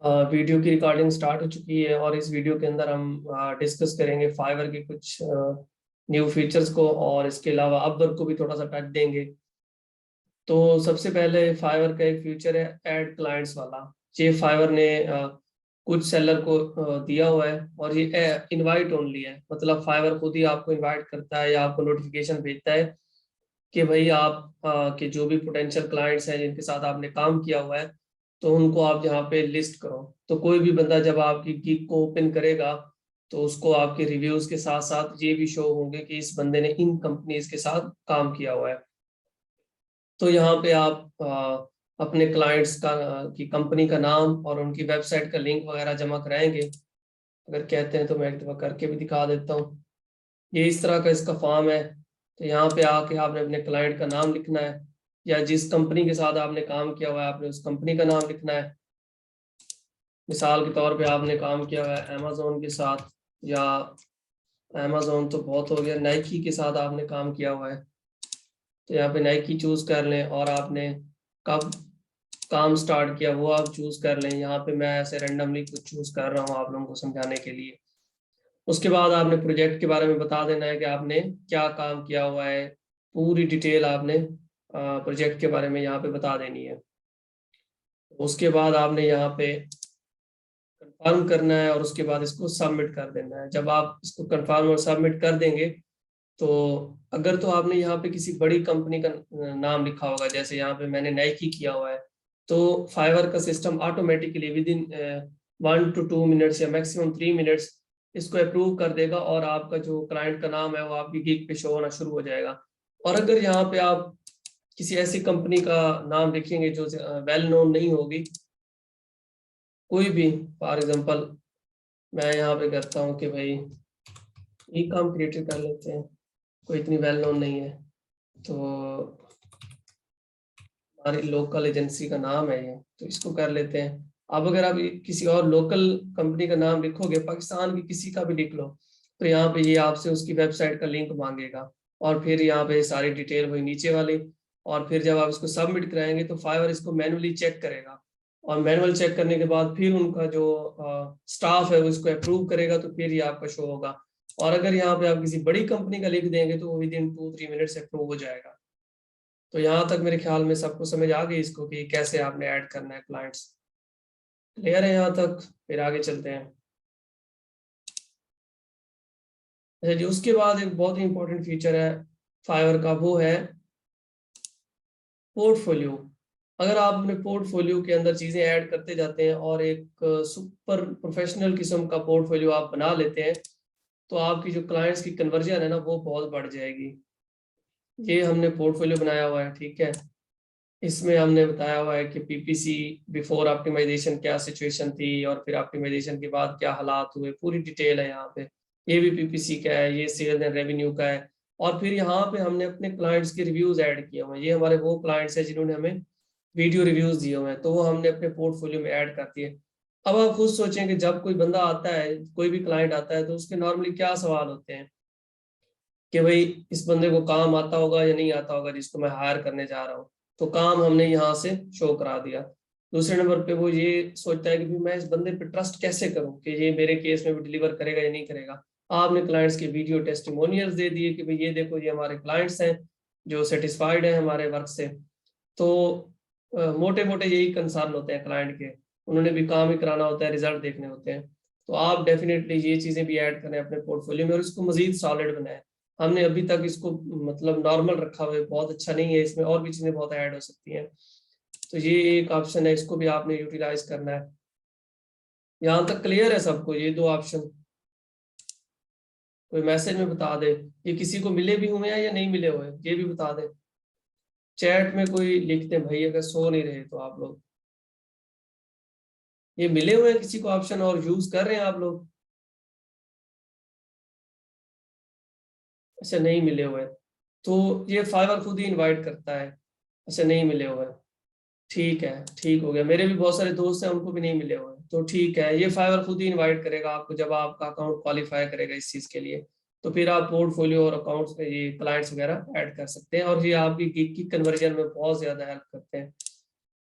Video की recording start हो चुकी है और इस वीडियो के अंदर हम डिस्कस करेंगे फाइवर के कुछ न्यू फीचर्स को और इसके अलावा अपवर्क को भी थोड़ा सा टच देंगे। तो सबसे पहले फाइवर का एक फीचर है ऐड क्लाइंट्स वाला। ये फाइवर ने कुछ सेलर को दिया हुआ है और ये इनवाइट ओनली है, मतलब फाइवर खुद ही आपको इनवाइट करता है या आपको नोटिफिकेशन भेजता है कि भाई आप के जो भी पोटेंशियल क्लाइंट्स हैं जिनके साथ आपने काम किया हुआ है तो उनको आप यहाँ पे लिस्ट करो। तो कोई भी बंदा जब आपकी गिग को ओपन करेगा तो उसको आपके रिव्यूज के साथ साथ ये भी शो होंगे कि इस बंदे ने इन कंपनीज के साथ काम किया हुआ है। तो यहाँ पे आप अपने क्लाइंट्स का की कंपनी का नाम और उनकी वेबसाइट का लिंक वगैरह जमा कराएंगे। अगर कहते हैं तो मैं एक दफा करके भी दिखा देता हूँ। ये इस तरह का इसका फॉर्म है। तो यहाँ पे आके आपने अपने क्लाइंट का नाम लिखना है या जिस कंपनी के साथ आपने काम किया हुआ है आपने उस कंपनी का नाम लिखना है। मिसाल के तौर पे आपने काम किया हुआ है अमेजोन के साथ, या अमेजोन तो बहुत हो गया, नाइकी के साथ आपने काम किया हुआ है तो यहाँ पे नाइकी चूज कर लें और आपने कब काम स्टार्ट किया वो आप चूज कर लें। यहाँ पे मैं ऐसे रेंडमली कुछ चूज कर रहा हूँ आप लोगों को समझाने के लिए। उसके बाद आपने प्रोजेक्ट के बारे में बता देना है कि आपने क्या काम किया हुआ है, पूरी डिटेल आपने प्रोजेक्ट के बारे में यहाँ पे बता देनी है। उसके बाद आपने यहाँ पे कंफर्म करना है और उसके बाद इसको सबमिट कर देना है। जब आप इसको कंफर्म और सबमिट कर देंगे तो अगर तो आपने यहाँ पे किसी बड़ी कंपनी का नाम लिखा होगा, जैसे यहाँ पे मैंने नाइकी किया हुआ है, तो फाइवर का system automatically with in 1 to 2 minutes या मैक्सिमम 3 मिनट्स इसको अप्रूव कर देगा और आपका जो क्लाइंट का नाम है वो आपकी गिग पे शो होना शुरू हो जाएगा। और अगर यहाँ पे आप किसी ऐसी कंपनी का नाम लिखेंगे जो वेल नोन नहीं होगी, कोई भी, फॉर एग्जांपल मैं यहाँ पे करता हूँ कि भाई ई काम क्रिएटर कर लेते हैं, कोई इतनी वेल नोन नहीं है, तो हमारी लोकल एजेंसी का नाम है ये, तो इसको कर लेते हैं। अब अगर आप किसी और लोकल कंपनी का नाम लिखोगे, पाकिस्तान की किसी का भी लिख लो, तो यहाँ पे ये आपसे उसकी वेबसाइट का लिंक मांगेगा और फिर यहाँ पे सारी डिटेल वही नीचे वाली। और फिर जब आप इसको सबमिट कराएंगे तो फाइवर इसको मैनुअली चेक करेगा और मैनुअल चेक करने के बाद फिर उनका जो स्टाफ है वो इसको अप्रूव करेगा तो फिर ये आपका शो होगा। और अगर यहाँ पे आप किसी बड़ी कंपनी का लिख देंगे तो वो विद इन 2-3 मिनट से अप्रूव हो जाएगा। तो यहाँ तक मेरे ख्याल में सबको समझ आ गई इसको कि कैसे आपने ऐड करना है क्लाइंट्स। क्लियर है यहाँ तक? फिर आगे चलते हैं। अच्छा जी, उसके बाद एक बहुत ही इंपॉर्टेंट फीचर है फाइवर का, वो है पोर्टफोलियो। अगर आप अपने पोर्टफोलियो के अंदर चीजें ऐड करते जाते हैं और एक सुपर प्रोफेशनल किस्म का पोर्टफोलियो आप बना लेते हैं तो आपकी जो क्लाइंट्स की कन्वर्जन है ना वो बहुत बढ़ जाएगी। ये हमने पोर्टफोलियो बनाया हुआ है, ठीक है। इसमें हमने बताया हुआ है कि पीपीसी बिफोर ऑप्टिमाइजेशन क्या सिचुएशन थी और फिर ऑप्टिमाइजेशन के बाद क्या हालात हुए, पूरी डिटेल है यहाँ पे। ये भी पीपीसी का है, ये सेल्स एंड रेवेन्यू का है। और फिर यहाँ पे हमने अपने क्लाइंट्स के रिव्यूज ऐड किए हुए हैं। ये हमारे वो क्लाइंट्स हैं जिन्होंने हमें वीडियो रिव्यूज दिए हुए हैं, तो वो हमने अपने पोर्टफोलियो में ऐड कर दिए। अब आप खुद सोचें कि जब कोई बंदा आता है, कोई भी क्लाइंट आता है, तो उसके नॉर्मली क्या सवाल होते हैं कि भाई इस बंदे को काम आता होगा या नहीं आता होगा जिसको मैं हायर करने जा रहा हूँ। तो काम हमने यहाँ से शो करा दिया। दूसरे नंबर पे वो ये सोचता है कि भाई मैं इस बंदे पे ट्रस्ट कैसे करूँ कि ये मेरे केस में भी डिलीवर करेगा या नहीं करेगा। आपने क्लाइंट्स के वीडियो टेस्टिमोनियल्स दे दिए कि भाई ये देखो ये हमारे क्लाइंट्स हैं जो सेटिस्फाइड है हमारे वर्क से। तो मोटे मोटे यही कंसर्न होते हैं क्लाइंट के, उन्होंने भी काम ही कराना होता है, रिजल्ट देखने होते हैं। तो आप डेफिनेटली ये चीजें भी ऐड करें अपने पोर्टफोलियो में और इसको मजीद सॉलिड बनाएं। हमने अभी तक इसको मतलब नॉर्मल रखा हुआ है, बहुत अच्छा नहीं है, इसमें और भी चीजें बहुत ऐड हो सकती हैं। तो ये एक ऑप्शन है, इसको भी आपने यूटिलाइज करना है। यहाँ तक क्लियर है सबको? ये दो ऑप्शन कोई मैसेज में बता दे, ये किसी को मिले भी हुए हैं या नहीं मिले हुए, ये भी बता दे। चैट में कोई लिखते भाई, अगर सो नहीं रहे तो आप लोग, ये मिले हुए हैं किसी को ऑप्शन और यूज कर रहे हैं आप लोग? अच्छा नहीं मिले हुए, तो ये फाइवर खुद ही इनवाइट करता है। अच्छा नहीं मिले हुए, ठीक है, ठीक हो गया। मेरे भी बहुत सारे दोस्त हैं उनको भी नहीं मिले हुए, तो ठीक है, ये फाइवर खुद ही इनवाइट करेगा आपको जब आपका अकाउंट क्वालिफाई करेगा इस चीज के लिए। तो फिर आप पोर्टफोलियो और अकाउंट्स में ये क्लाइंट्स वगैरह ऐड कर सकते हैं और ये आपकी गिग की कन्वर्जन में बहुत ज्यादा हेल्प करते हैं।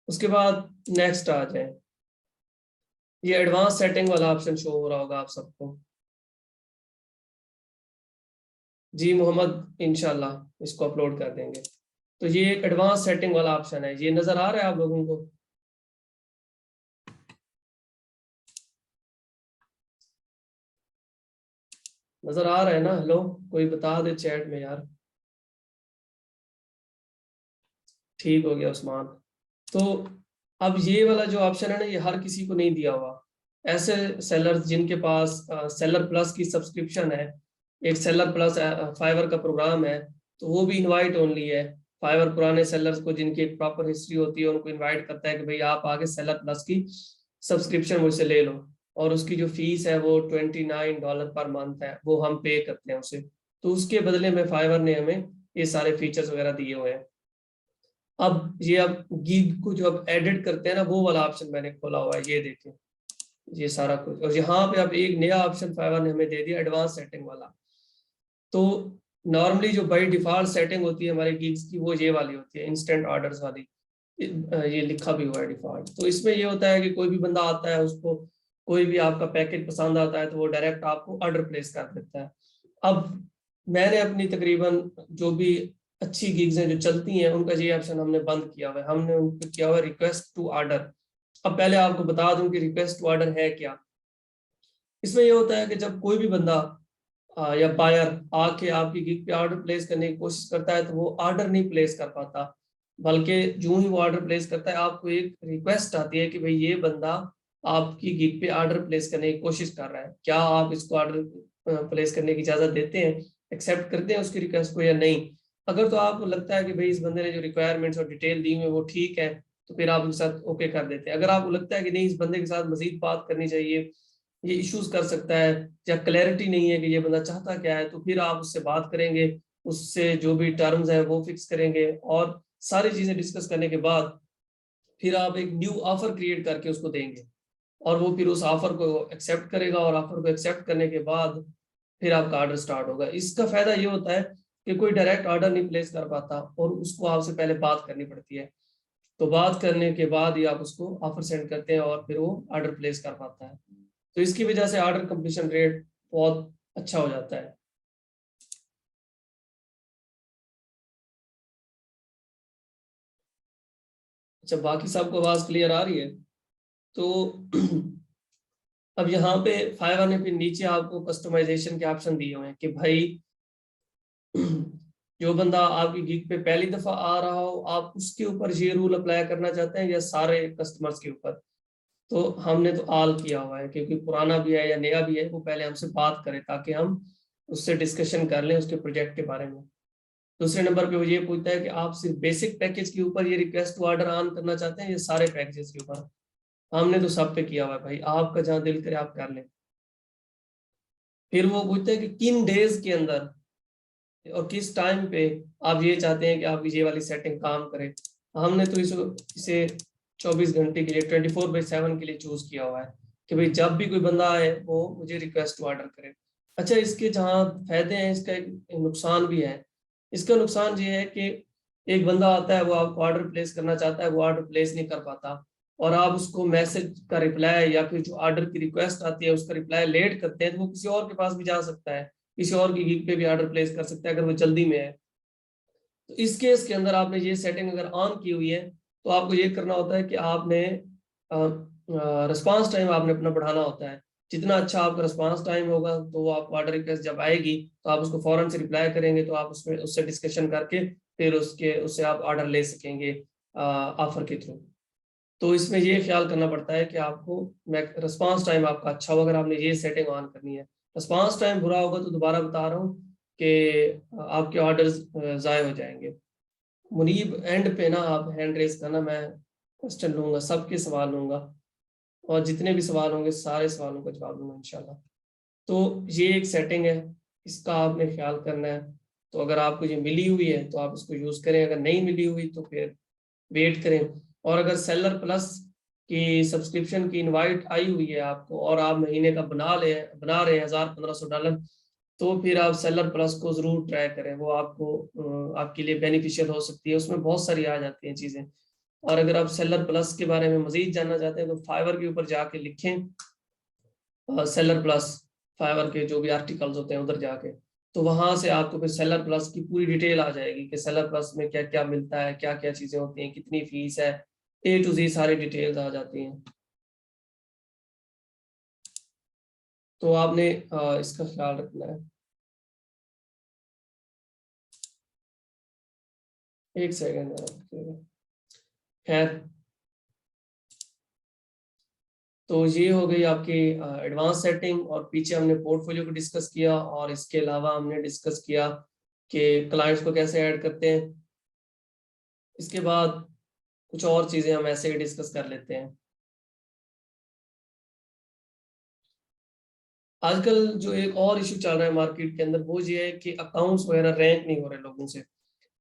उसके बाद नेक्स्ट आ जाए। ये एडवांस सेटिंग वाला ऑप्शन शो हो रहा होगा आप सबको। जी मोहम्मद, इंशाल्लाह इसको अपलोड कर देंगे। तो ये एक एडवांस सेटिंग वाला ऑप्शन है, ये नजर आ रहा है आप लोगों को? नजर आ रहा है ना? हेलो, कोई बता दे चैट में यार। ठीक हो गया उस्मान। तो अब ये वाला जो ऑप्शन है ना, ये हर किसी को नहीं दिया हुआ। ऐसे सेलर्स जिनके पास सेलर प्लस की सब्सक्रिप्शन है, एक सेलर प्लस फाइवर का प्रोग्राम है, तो वो भी इनवाइट ओनली है। फाइवर पुराने सेलर्स को जिनकी एक प्रॉपर हिस्ट्री होती है उनको इनवाइट करता है कि भाई आप आगे सेलर प्लस की सब्सक्रिप्शन मुझसे ले लो, और उसकी जो फीस है वो $29 पर मंथ है, वो हम पे करते हैं उसे। तो उसके बदले में फाइवर ने हमें ये सारे फीचर्स वगैरह दिए हुए हैं। अब गीग को जो अब एडिट करते हैं ना, वो वाला ऑप्शन मैंने खोला हुआ है, ये देखें, ये सारा कुछ। और यहाँ पे अब एक नया ऑप्शन फाइवर ने हमें दे दिया, एडवांस सेटिंग वाला। तो नॉर्मली जो बाई डिफॉल्ट सेटिंग होती है हमारे गिग्स की, वो ये वाली होती है, इंस्टेंट ऑर्डर्स वाली। ये लिखा भी हुआ है डिफॉल्ट। तो इसमें ये होता है कि कोई भी बंदा आता है, उसको कोई भी आपका पैकेज पसंद आता है तो वो डायरेक्ट आपको ऑर्डर प्लेस कर देता है। अब मैंने अपनी तकरीबन जो भी अच्छी गिग्स हैं जो चलती हैं, उनका ये ऑप्शन हमने बंद किया हुआ है। हमने उन पे किया हुआ है रिक्वेस्ट टू ऑर्डर। अब पहले आपको बता दूं कि रिक्वेस्ट टू ऑर्डर है क्या। इसमें ये होता है कि जब कोई भी बंदा या बायर आके आपकी गिग पे ऑर्डर प्लेस करने की कोशिश करता है, तो वो ऑर्डर नहीं प्लेस कर पाता, बल्कि जो ही वो ऑर्डर प्लेस करता है, आपको एक रिक्वेस्ट आती है कि भाई ये बंदा आपकी गिग पे ऑर्डर प्लेस करने की कोशिश कर रहा है, क्या आप इसको ऑर्डर प्लेस करने की इजाजत देते हैं, एक्सेप्ट करते हैं उसकी रिक्वेस्ट को या नहीं। अगर तो आपको लगता है कि भाई इस बंदे ने जो रिक्वायरमेंट्स और डिटेल दी हुई है वो ठीक है, तो फिर आप उसके साथ ओके कर देते हैं। अगर आपको लगता है कि नहीं, इस बंदे के साथ मजीद बात करनी चाहिए, ये इश्यूज कर सकता है, या क्लैरिटी नहीं है कि ये बंदा चाहता क्या है, तो फिर आप उससे बात करेंगे, उससे जो भी टर्म्स हैं वो फिक्स करेंगे, और सारी चीजें डिस्कस करने के बाद फिर आप एक न्यू ऑफर क्रिएट करके उसको देंगे, और वो फिर उस ऑफर को एक्सेप्ट करेगा, और ऑफर को एक्सेप्ट करने के बाद फिर आपका ऑर्डर स्टार्ट होगा। इसका फायदा ये होता है कि कोई डायरेक्ट ऑर्डर नहीं प्लेस कर पाता, और उसको आपसे पहले बात करनी पड़ती है। तो बात करने के बाद ही आप उसको ऑफर सेंड करते हैं, और फिर वो ऑर्डर प्लेस कर पाता है। तो इसकी वजह से ऑर्डर कंप्लीशन रेट बहुत अच्छा हो जाता है। अच्छा, बाकी सबको आवाज क्लियर आ रही है? तो अब यहाँ पे फाइवर ने फिर नीचे आपको कस्टमाइजेशन के ऑप्शन दिए हुए हैं कि भाई जो बंदा आपकी गिग पे पहली दफा आ रहा हो, आप उसके ऊपर ये रूल अप्लाई करना चाहते हैं या सारे कस्टमर्स के ऊपर। तो हमने तो आल किया हुआ है, क्योंकि पुराना भी है या नया भी है, वो पहले हमसे बात करे ताकि हम उससे डिस्कशन कर लें उसके प्रोजेक्ट के बारे में। दूसरे नंबर पे वो ये पूछता है कि आप सिर्फ बेसिक पैकेज के ऊपर ये रिक्वेस्ट टू ऑर्डर ऑन करना चाहते हैं या सारे पैकेजेस के ऊपर। हमने तो सब पे किया हुआ है भाई, आपका जहां दिल करे आप कर लें। फिर वो पूछते हैं कि किन डेज के अंदर और किस टाइम पे आप ये चाहते हैं कि आपकी ये वाली सेटिंग काम करे। हमने तो इसे 24 घंटे के लिए, 24/7 के लिए चूज किया हुआ है कि भाई जब भी कोई बंदा आए वो मुझे रिक्वेस्ट टू ऑर्डर करे। अच्छा, इसके जहाँ फायदे हैं, इसका एक नुकसान भी है। इसका नुकसान ये है कि एक बंदा आता है, वो आपको ऑर्डर प्लेस करना चाहता है, वो ऑर्डर प्लेस नहीं कर पाता, और आप उसको मैसेज का रिप्लाई या फिर जो ऑर्डर की रिक्वेस्ट आती है उसका रिप्लाई लेट करते हैं, तो वो किसी और के पास भी जा सकता है, किसी और की गिग पे भी ऑर्डर प्लेस कर सकता है अगर वो जल्दी में है। तो इस केस के अंदर आपने ये सेटिंग अगर ऑन की हुई है, तो आपको ये करना होता है कि आपने रिस्पांस टाइम आपने अपना बढ़ाना होता है। जितना अच्छा आपका रिस्पांस टाइम होगा, तो वो आप ऑर्डर रिक्वेस्ट जब आएगी तो आप उसको फौरन से रिप्लाई करेंगे, तो आप उसमें उससे डिस्कशन करके फिर उससे आप ऑर्डर ले सकेंगे ऑफर के थ्रू। तो इसमें ये ख्याल करना पड़ता है कि आपको रिस्पांस टाइम आपका अच्छा हो, अगर आपने ये सेटिंग ऑन करनी है। रिस्पांस टाइम बुरा होगा तो दोबारा बता रहा हूँ कि आपके ऑर्डर्स ज़ाय हो जाएंगे। मुनीब, एंड पे ना आप हैंड रेस करना, मैं क्वेश्चन लूंगा, सबके सवाल लूंगा, और जितने भी सवाल होंगे सारे सवालों का जवाब दूंगा इंशाल्लाह। तो ये एक सेटिंग है, इसका आपने ख्याल करना है। तो अगर आपको ये मिली हुई है तो आप इसको यूज़ करें, अगर नहीं मिली हुई तो फिर वेट करें। और अगर सेलर प्लस की सब्सक्रिप्शन की इनवाइट आई हुई है आपको, और आप महीने का बना रहे हैं $1000-1500, तो फिर आप सेलर प्लस को जरूर ट्राई करें, वो आपको आपके लिए बेनिफिशियल हो सकती है। उसमें बहुत सारी आ जाती हैं चीजें। और अगर आप सेलर प्लस के बारे में मजीद जानना चाहते हैं तो फाइवर के ऊपर जाके लिखें सेलर प्लस, फाइवर के जो भी आर्टिकल्स होते हैं उधर जाके, तो वहां से आपको फिर सेलर प्लस की पूरी डिटेल आ जाएगी कि सेलर प्लस में क्या क्या मिलता है, क्या क्या चीजें होती हैं, कितनी फीस है, A to Z सारी डिटेल्स आ जाती हैं। तो आपने इसका ख्याल रखना है। एक सेकेंड। खैर, तो ये हो गई आपकी एडवांस सेटिंग, और पीछे हमने पोर्टफोलियो को डिस्कस किया, और इसके अलावा हमने डिस्कस किया कि क्लाइंट्स को कैसे ऐड करते हैं। इसके बाद कुछ और चीजें हम ऐसे ही डिस्कस कर लेते हैं। आजकल जो एक और इशू चल रहा है मार्केट के अंदर वो ये है कि अकाउंट्स वगैरह रैंक नहीं हो रहे लोगों से।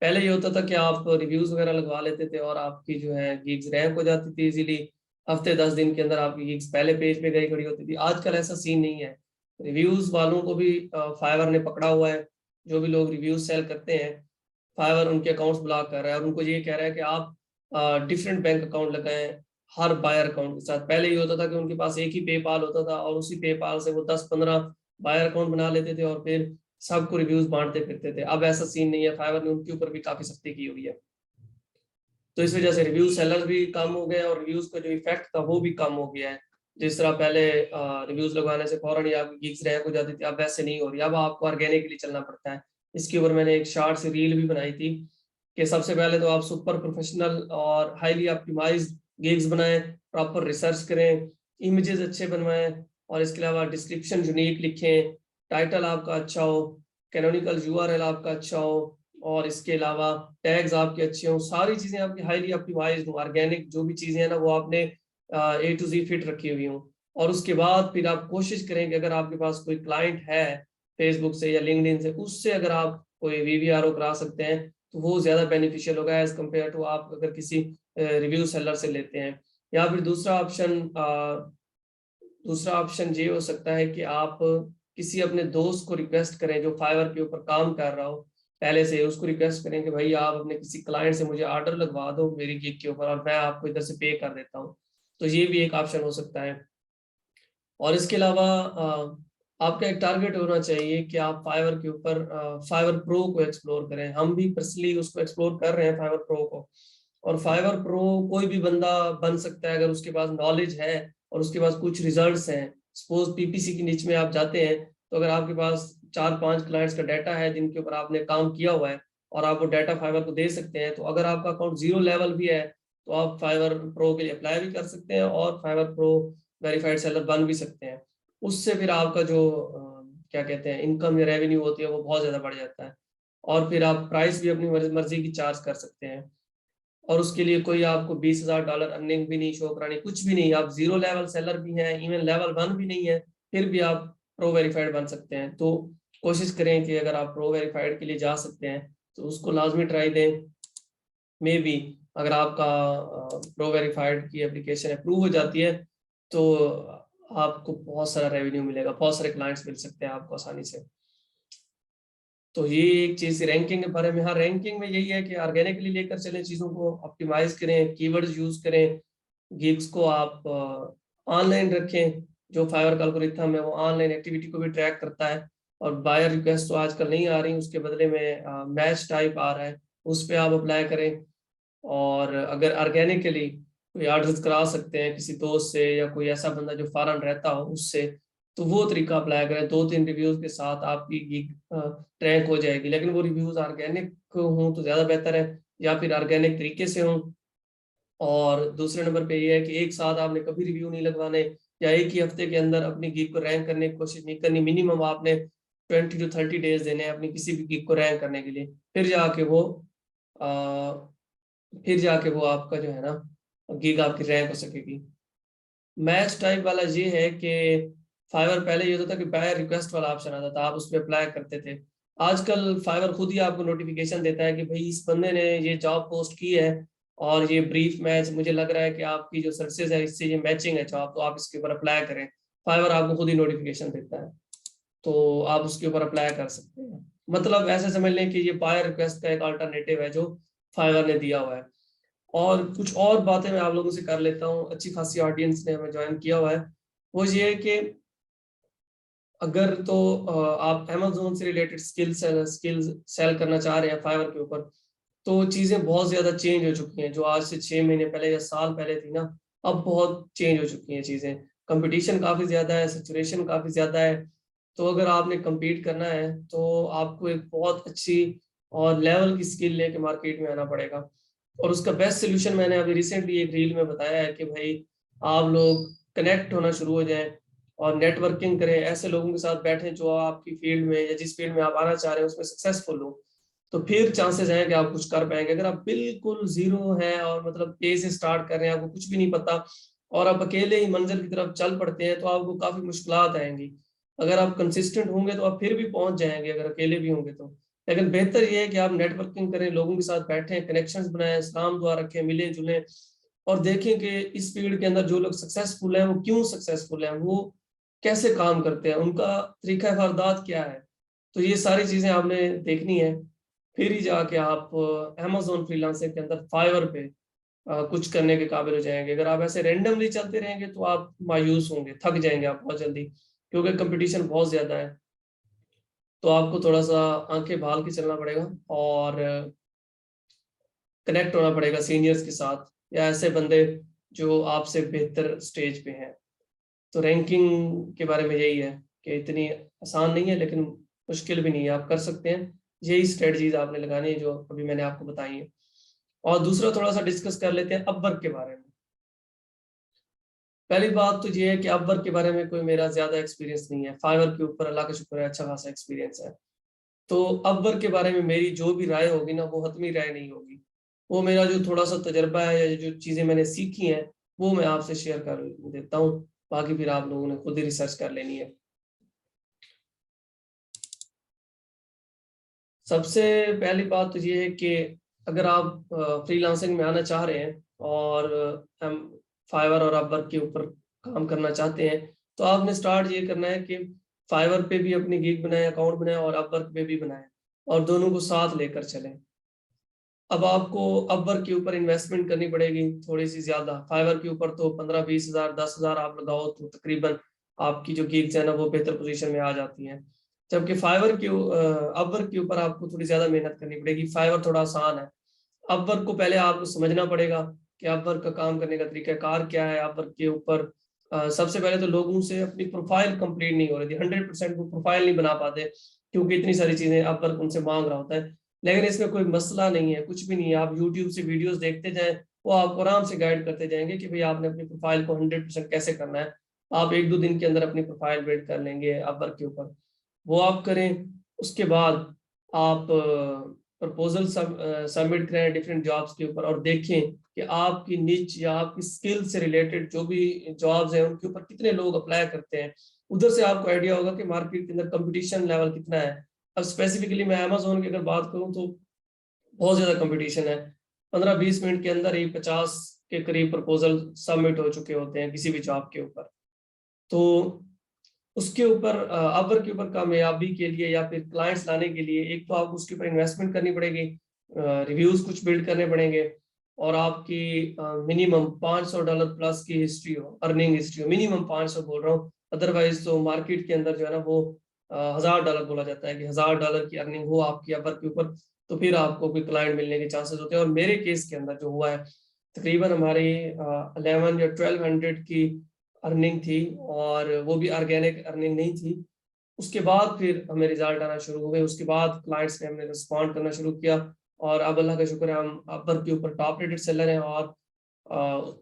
पहले ये होता था कि आप रिव्यूज वगैरह लगवा लेते थे और आपकी जो है गिग्स रैंक हो जाती थी इजीली, हफ्ते 10 दिन के अंदर आपकी गिग्स पहले पेज पे गई खड़ी होती थी। आजकल ऐसा सीन नहीं है। रिव्यूज वालों को भी फाइवर ने पकड़ा हुआ है। जो भी लोग रिव्यूज सेल करते हैं, फाइवर उनके अकाउंट्स ब्लॉक कर रहा है और उनको ये कह रहा है कि आप डिफरेंट बैंक अकाउंट लगाएं हर बायर अकाउंट के साथ। पहले ये होता था कि उनके पास एक ही पेपाल होता था और उसी पेपाल से वो 10-15 बायर अकाउंट बना लेते थे और फिर सबको रिव्यूज बांटते फिरते थे। अब ऐसा सीन नहीं है, फाइवर ने उनके ऊपर भी काफी सख्ती की हुई है। तो इस वजह से रिव्यू सेलर्स भी कम हो गए और रिव्यूज का जो इफेक्ट था वो भी कम हो गया है। जिस तरह पहले रिव्यूज लगवाने से फौरन ही आपकी गिग्स रैंक हो जाती थी, अब वैसे नहीं हो रही। अब आपको ऑर्गेनिकली चलना पड़ता है। इसके ऊपर मैंने एक शॉर्ट सी रील भी बनाई थी कि सबसे पहले तो आप सुपर प्रोफेशनल और हाईली ऑप्टिमाइज्ड गिग्स बनाएं, प्रॉपर रिसर्च करें, इमेजेस अच्छे बनवाएं, और इसके अलावा डिस्क्रिप्शन यूनिक लिखें, टाइटल आपका अच्छा हो, कैनोनिकल यूआरएल आपका अच्छा हो, और इसके अलावा टैग्स आपके अच्छे हों, सारी चीजें आपकी हाईली ऑप्टिमाइज्ड हो, ऑर्गेनिक जो भी चीजें हैं ना वो आपने A to Z फिट रखी हुई हूँ। और उसके बाद फिर आप कोशिश करें कि अगर आपके पास कोई क्लाइंट है फेसबुक से या लिंक्डइन से, उससे अगर आप कोई VVRO करा सकते हैं तो वो ज्यादा बेनिफिशियल होगा एज कम्पेयर टू आप अगर किसी रिव्यू सेलर से लेते हैं। या फिर दूसरा ऑप्शन ये हो सकता है कि आप किसी अपने दोस्त को रिक्वेस्ट करें जो फाइवर के ऊपर काम कर रहा हो पहले से, उसको रिक्वेस्ट करें कि भाई आप अपने किसी क्लाइंट से मुझे ऑर्डर लगवा दो मेरी गिग के ऊपर और मैं आपको इधर से पे कर देता हूँ। तो ये भी एक ऑप्शन हो सकता है। और इसके अलावा आपका एक टारगेट होना चाहिए कि आप फाइवर के ऊपर फाइवर प्रो को एक्सप्लोर करें। हम भी पर्सनली उसको एक्सप्लोर कर रहे हैं फाइवर प्रो को। और फाइवर प्रो कोई भी बंदा बन सकता है अगर उसके पास नॉलेज है और उसके पास कुछ रिजल्ट्स हैं। सपोज PPC की नीच में आप जाते हैं, तो अगर आपके पास 4-5 क्लाइंट्स का डाटा है जिनके ऊपर आपने काम किया हुआ है और आप वो डाटा फाइवर को दे सकते हैं, तो अगर आपका अकाउंट 0 लेवल भी है तो आप फाइवर प्रो के लिए अप्लाई भी कर सकते हैं और फाइवर प्रो वेरीफाइड सेलर बन भी सकते हैं। उससे फिर आपका जो क्या कहते हैं इनकम या रेवेन्यू होती है वो बहुत ज्यादा बढ़ जाता है। और फिर आप प्राइस भी अपनी मर्जी की चार्ज कर सकते हैं। और उसके लिए कोई आपको $20,000 अर्निंग भी नहीं शो करानी, कुछ भी नहीं। आप 0 लेवल सेलर भी हैं, इवन लेवल 1 भी नहीं है, फिर भी आप प्रो वेरीफाइड बन सकते हैं। तो कोशिश करें कि अगर आप प्रो वेरीफाइड के लिए जा सकते हैं तो उसको लाजमी ट्राई दें। मे बी अगर आपका प्रो वेरीफाइड की एप्लीकेशन अप्रूव हो जाती है तो आपको बहुत सारा रेवेन्यू मिलेगा, बहुत सारे क्लाइंट्स मिल सकते हैं आपको आसानी से। तो ये एक चीज रैंकिंग के बारे में। हाँ, रैंकिंग में यही है कि ऑर्गेनिकली लेकर चलें, चीजों को ऑप्टिमाइज करें, कीवर्ड्स यूज करें, गिग्स को आप ऑनलाइन रखें। जो फाइवर का एल्गोरिथम है वो ऑनलाइन एक्टिविटी को भी ट्रैक करता है। और बायर रिक्वेस्ट तो आजकल नहीं आ रही, उसके बदले में मैच टाइप आ रहा है, उस पर आप अप्लाई करें। और अगर ऑर्गेनिकली कोई ऑर्डर करा सकते हैं किसी दोस्त से या कोई ऐसा बंदा जो फॉरेन रहता हो उससे, तो वो तरीका अप्लाई करें। 2-3 रिव्यूज के साथ आपकी गिग ट्रैक हो जाएगी। लेकिन वो रिव्यूज ऑर्गेनिक हों तो ज्यादा बेहतर है, या फिर ऑर्गेनिक तरीके से हों। और दूसरे नंबर पे ये है कि एक साथ आपने कभी रिव्यू नहीं लगवाने, या एक ही हफ्ते के अंदर अपनी गिग को रैंक करने की कोशिश नहीं करनी। मिनिमम आपने 20 to 30 डेज देने हैं अपनी किसी भी गिग को रैंक करने के लिए। आ, फिर जाके वो आपका जो है ना गिग आपकी रैंक हो सकेगी। मैच टाइप वाला ये है कि फाइवर पहले ये होता था कि बायर रिक्वेस्ट वाला ऑप्शन आता था, आप उस पर अप्लाई करते थे। आजकल फाइवर खुद ही आपको नोटिफिकेशन देता है कि भाई इस बंदे ने ये जॉब पोस्ट की है और ये ब्रीफ मैच मुझे लग रहा है कि आपकी जो सर्विसेज है इससे ये मैचिंग है जॉब, तो आप इसके ऊपर अप्लाई करें। फाइवर आपको खुद ही नोटिफिकेशन देता है, तो आप उसके ऊपर अप्लाई कर सकते हैं। मतलब ऐसे समझ लें कि ये बायर रिक्वेस्ट का एक अल्टरनेटिव है जो फाइवर ने दिया हुआ है। और कुछ और बातें मैं आप लोगों से कर लेता हूँ, अच्छी खासी ऑडियंस ने हमें ज्वाइन किया हुआ है। वो ये है कि अगर तो आप अमेज़न से रिलेटेड स्किल्स सेल करना चाह रहे हैं फाइवर के ऊपर, तो चीज़ें बहुत ज़्यादा चेंज हो चुकी हैं। जो आज से 6 महीने पहले या साल पहले थी ना, अब बहुत चेंज हो चुकी हैं चीज़ें। कॉम्पिटिशन काफ़ी ज़्यादा है, सैचुरेशन काफ़ी ज़्यादा है। तो अगर आपने कम्पीट करना है, तो आपको एक बहुत अच्छी और लेवल की स्किल लेके मार्केट में आना पड़ेगा। और उसका बेस्ट सॉल्यूशन मैंने अभी रिसेंटली एक रील में बताया है कि भाई आप लोग कनेक्ट होना शुरू हो जाएँ और नेटवर्किंग करें, ऐसे लोगों के साथ बैठें जो आपकी फील्ड में या जिस फील्ड में आप आना चाह रहे हैं उसमें सक्सेसफुल हो। तो फिर चांसेस हैं कि आप कुछ कर पाएँगे। अगर आप बिल्कुल ज़ीरो हैं और मतलब ए से स्टार्ट कर रहे हैं, आपको कुछ भी नहीं पता और आप अकेले ही मंज़िल की तरफ चल पड़ते हैं, तो आपको काफ़ी मुश्किलात आएँगी। अगर आप कंसिस्टेंट होंगे तो आप फिर भी पहुँच जाएँगे अगर अकेले भी होंगे तो। लेकिन बेहतर ये है कि आप नेटवर्किंग करें, लोगों के साथ बैठें, कनेक्शंस बनाएँ, सलाम दुआ रखें, मिलें-जुलें और देखें कि इस फील्ड के अंदर जो लोग सक्सेसफुल हैं, वो क्यों सक्सेसफुल हैं, वो कैसे काम करते हैं, उनका तरीक़ा-ए-वारदात क्या है। तो ये सारी चीज़ें आपने देखनी है, फिर ही जाके आप अमेज़न फ्रीलांसर के अंदर फाइवर पे कुछ करने के काबिल हो जाएँगे। अगर आप ऐसे रैंडमली चलते रहेंगे तो आप मायूस होंगे, थक जाएँगे आप बहुत जल्दी, क्योंकि कॉम्पिटिशन बहुत ज़्यादा है। तो आपको थोड़ा-सा आँखें भाल के चलना पड़ेगा और कनेक्ट होना पड़ेगा सीनियर्स के साथ या ऐसे बंदे जो आपसे बेहतर स्टेज पे हैं। तो रैंकिंग के बारे में यही है कि इतनी आसान नहीं है लेकिन मुश्किल भी नहीं है, आप कर सकते हैं। यही स्ट्रैटेजीज़ आपने लगानी है जो अभी मैंने आपको बताई हैं। और दूसरा थोड़ा-सा डिस्कस कर लेते हैं अपवर्क के बारे में। पहली बात तो ये है कि अपवर्क के बारे में कोई मेरा ज़्यादा एक्सपीरियंस नहीं है। फाइवर के ऊपर अल्लाह का शुक्र है अच्छा खासा एक्सपीरियंस है। तो अपवर्क के बारे में मेरी जो भी राय होगी ना वो हतमी राय नहीं होगी। वो मेरा जो थोड़ा-सा तजुर्बा है या जो चीज़ें मैंने सीखी हैं, वो मैं आपसे शेयर कर देता हूँ। बाकी फिर आप लोगों ने खुद ही रिसर्च कर लेनी है। सबसे पहली बात तो ये है कि अगर आप फ्रीलांसिंग में आना चाह रहे हैं और हम फाइवर और अपवर्क के ऊपर काम करना चाहते हैं, तो आपने स्टार्ट ये करना है कि फाइवर पे भी अपनी गिग बनाएँ, अकाउंट बनाएँ और अपवर्क पे भी बनाएँ और दोनों को साथ लेकर चलें। अब आपको अपवर्क के ऊपर इन्वेस्टमेंट करनी पड़ेगी थोड़ी-सी ज़्यादा। फाइवर के ऊपर तो 15-20 हज़ार 10 हज़ार आप लगाओ तो तकरीबन आपकी जो गिग्स है ना वो बेहतर पोज़ीशन में आ जाती हैं। जबकि अपवर्क के ऊपर आपको थोड़ी ज़्यादा मेहनत करनी पड़ेगी। फाइवर थोड़ा आसान है। अपवर्क को पहले आपको समझना पड़ेगा कि अपवर्क का काम करने का तरीक़ाकार क्या है। अपवर्क के ऊपर सबसे पहले तो लोगों से अपनी प्रोफ़ाइल कंप्लीट नहीं हो रही थी। 100% वो प्रोफ़ाइल नहीं बना पाते क्योंकि इतनी सारी चीज़ें अपवर्क उनसे माँग रहा होता है। लेकिन इसमें कोई मसला नहीं है, कुछ भी नहीं है। आप यूट्यूब से वीडियोज़ देखते जाएँ, वो आपको आराम से गाइड करते जाएँगे कि भई आपने अपनी प्रोफ़ाइल को 100% कैसे करना है। आप 1-2 दिन के अंदर अपनी प्रोफ़ाइल बिल्ड कर लेंगे अपवर्क के ऊपर। वो आप करें, उसके बाद आप प्रपोज़ल सबमिट करें डिफरेंट जॉब्स के ऊपर और देखें कि आपकी निच या आपकी स्किल से रिलेटेड जो भी जॉब्स हैं, उनके ऊपर कितने लोग अप्लाई करते हैं। उधर से आपको आइडिया होगा कि मार्केट के अंदर कॉम्पिटिशन लेवल कितना है। अब स्पेसिफिकली मैं अमेज़न की अगर बात करूँ तो बहुत ज़्यादा कॉम्पिटिशन है। 15-20 मिनट के अंदर ही 50 के करीब प्रपोज़ल सबमिट हो चुके होते हैं किसी भी जॉब के ऊपर। तो उसके ऊपर अपवर्क के ऊपर कामयाबी के लिए या फिर क्लाइंट्स लाने के लिए एक तो आपको उसके ऊपर इन्वेस्टमेंट करनी पड़ेगी, रिव्यूज़ कुछ बिल्ड करने पड़ेंगे और आपकी मिनिमम $500 प्लस की हिस्ट्री हो, अर्निंग हिस्ट्री हो, मिनिमम 500 बोल रहा हूँ। अदरवाइज़ तो मार्केट के अंदर जो है ना वो $1000 बोला जाता है कि $1000 की अर्निंग हो आपकी अपवर्क के ऊपर, तो फिर आपको कोई क्लाइंट मिलने के चांसेस होते हैं और मेरे केस के अंदर जो हुआ है, तकरीबन हमारी 11 या 1200 की अर्निंग थी और वो भी ऑर्गेनिक अर्निंग नहीं थी। उसके बाद फिर हमें रिज़ल्ट आना शुरू हो गए, उसके बाद क्लाइंट्स ने हमें रिस्पॉन्ड करना शुरू किया और अब अल्लाह का शुक्र है हम अपवर्क के ऊपर टॉप रेटेड सेलर हैं और अ,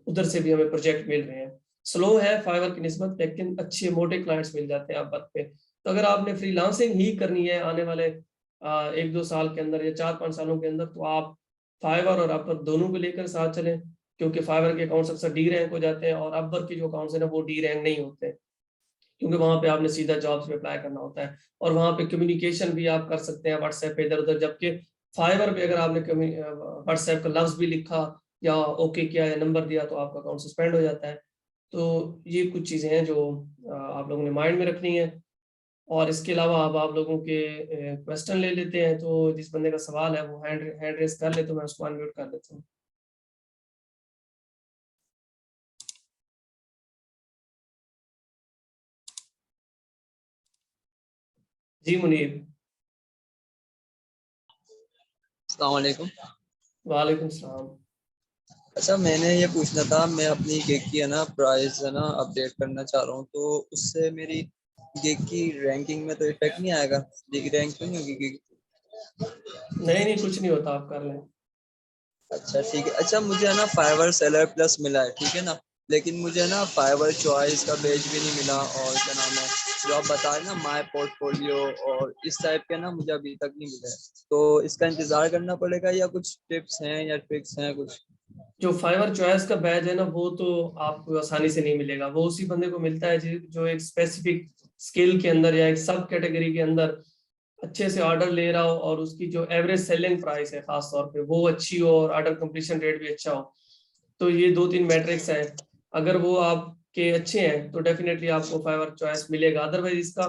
उधर से भी हमें प्रोजेक्ट मिल रहे हैं। स्लो है फाइवर की निस्बत लेकिन अच्छे मोटे क्लाइंट्स मिल जाते हैं अपवर्क पे। तो अगर आपने फ्रीलांसिंग ही करनी है आने वाले 1-2 साल के अंदर या 4-5 सालों के अंदर तो आप फाइवर और अपवर्क दोनों को लेकर साथ चलें, क्योंकि फाइवर के अकाउंट्स अक्सर डी रैंक हो जाते हैं और अपवर्क के जो अकाउंट्स हैं ना वो डी रैंक नहीं होते। क्योंकि वहाँ पे आपने सीधा जॉब्स पे अप्लाई करना होता है और वहाँ पे कम्युनिकेशन भी आप कर सकते हैं व्हाट्सएप पे इधर-उधर, जबकि फाइवर पे अगर आपने व्हाट्सएप का लफ्ज़ भी लिखा या ओके किया या नंबर दिया तो आपका अकाउंट सस्पेंड हो जाता है। तो ये कुछ चीज़ें हैं जो आप लोगों ने माइंड में रखनी है और इसके अलावा अब आप लोगों के क्वेश्चन ले लेते हैं, तो जिस बंदे का सवाल है वो हैंड हैंड रेज़ कर ले तो मैं उसको अनम्यूट कर देता हूँ। जी मुनीब। अस्सलाम वालेकुम। वालेकुम सलाम। अच्छा, मैंने ये पूछना था, मैं अपनी गिग की है ना प्राइस है ना अपडेट करना चाह रहा हूँ, तो उससे मेरी गिग की रैंकिंग में तो इफेक्ट नहीं आएगा? गिग रैंक तो नहीं होगी गिग? नहीं नहीं, कुछ नहीं होता, आप कर लें। अच्छा ठीक है। अच्छा, मुझे है ना फाइवर सेलर प्लस मिला है, ठीक है ना, लेकिन मुझे ना फाइवर चॉइस का पेज भी नहीं मिला, और क्या नाम है जो आप बता रहे ना माय पोर्टफोलियो और इस टाइप के ना मुझे अभी तक नहीं मिले। तो इसका इंतजार करना पड़ेगा या कुछ टिप्स हैं या ट्रिक्स हैं कुछ? जो फाइवर चॉइस का बैच है ना, वो तो आपको आसानी से नहीं मिलेगा। वो उसी बंदे को मिलता है जो एक स्पेसिफिक स्किल के अंदर या एक सब कैटेगरी के अंदर अच्छे से ऑर्डर ले रहा हो, और उसकी जो एवरेज सेलिंग प्राइस है खास तौर पे वो अच्छी हो, और ऑर्डर कंप्लीशन रेट भी अच्छा हो। तो ये 2-3 मैट्रिक्स हैं। अगर वो आपके अच्छे हैं तो डेफिनेटली आपको फाइवर चॉइस मिलेगा। अदरवाइज इसका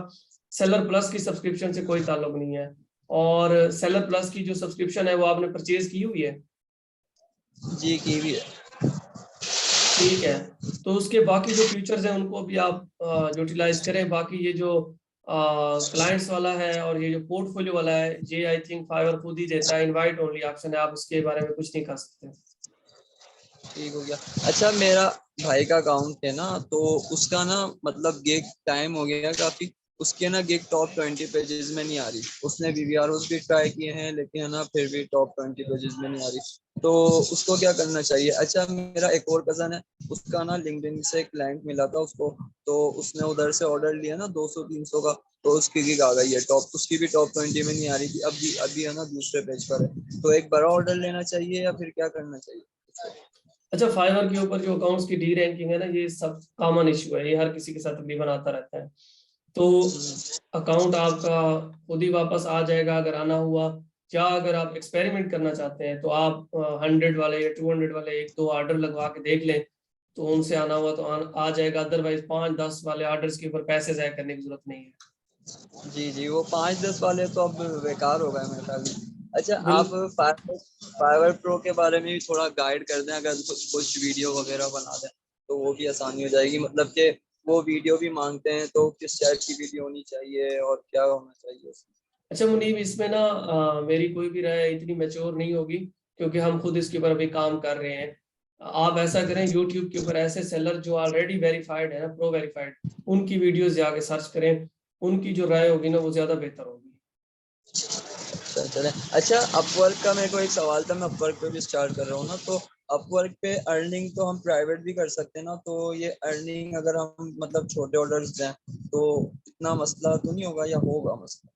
सेलर प्लस की सब्सक्रिप्शन से कोई ताल्लुक नहीं है। और सेलर प्लस की जो सब्सक्रिप्शन है वो आपने परचेज की हुई है? जी की भी है। ठीक है। तो उसके बाकी जो फीचर्स हैं उनको भी आप यूटिलाइज करें। बाकी ये जो क्लाइंट्स वाला है और ये जो पोर्टफोलियो वाला है, ये आई थिंक फाइवर खुद ही देता है, इनवाइट ओनली ऑप्शन है, आप इसके बारे में कुछ नहीं कर सकते। ठीक हो गया। अच्छा, मेरा भाई का अकाउंट है ना, तो उसका ना मतलब गिग टाइम हो गया काफी, उसके ना गिग टॉप 20 पेजेस में नहीं आ रही। उसने वीवीआरओस भी ट्राई किए हैं, लेकिन है ना फिर भी टॉप 20 पेजेस में नहीं आ रही। तो उसको क्या करना चाहिए? अच्छा, मेरा एक और कजन है, उसका ना लिंक्डइन से क्लाइंट मिला था उसको, तो उसने उधर से ऑर्डर लिया ना 200-300 का, तो उसकी गिग आ गई है टॉप, उसकी भी टॉप 20 में नहीं आ रही थी, अभी अभी है ना दूसरे पेज पर है। तो एक बड़ा ऑर्डर लेना चाहिए या फिर क्या करना चाहिए? अच्छा, फाइवर के ऊपर जो अकाउंट्स की डी रैंकिंग है ना, ये सब कॉमन इशू है, ये हर किसी के साथ तकरीबन आता रहता है। तो अकाउंट आपका खुद ही वापस आ जाएगा अगर आना हुआ। या अगर आप एक्सपेरिमेंट करना चाहते हैं तो आप 100 वाले या 200 वाले एक दो ऑर्डर लगवा के देख लें, तो उनसे आना हुआ तो आ जाएगा। अदरवाइज 5-10 वाले ऑर्डर्स के ऊपर पैसे जाया करने की जरूरत नहीं है। जी जी, वो 5-10 वाले तो अब बेकार हो गए मेरे ख्याल में। अच्छा, बिल आप फाइवर फाइवर प्रो के बारे में भी थोड़ा गाइड कर दें, अगर कुछ वीडियो वगैरह बना दें तो वो भी आसानी हो जाएगी। मतलब कि वो वीडियो भी मांगते हैं, तो किस टाइप की वीडियो होनी चाहिए और क्या होना चाहिए उसमें? अच्छा मुनीब, इसमें ना मेरी कोई भी राय इतनी मैच्योर नहीं होगी, क्योंकि हम खुद इसके ऊपर अभी काम कर रहे हैं। आप ऐसा करें, यूट्यूब के ऊपर ऐसे सेलर जो ऑलरेडी वेरीफाइड है ना, प्रो वेरीफाइड, उनकी वीडियोस जाके सर्च करें। उनकी जो राय होगी ना वो ज्यादा बेहतर होगी। अच्छा चले। अच्छा, अपवर्क का मेरे को एक सवाल था, मैं अपवर्क पे भी स्टार्ट कर रहा हूँ ना, तो अपवर्क पे अर्निंग तो हम प्राइवेट भी कर सकते हैं ना, तो ये अर्निंग अगर हम मतलब छोटे ऑर्डर्स दें तो इतना मसला तो नहीं होगा या होगा मसला?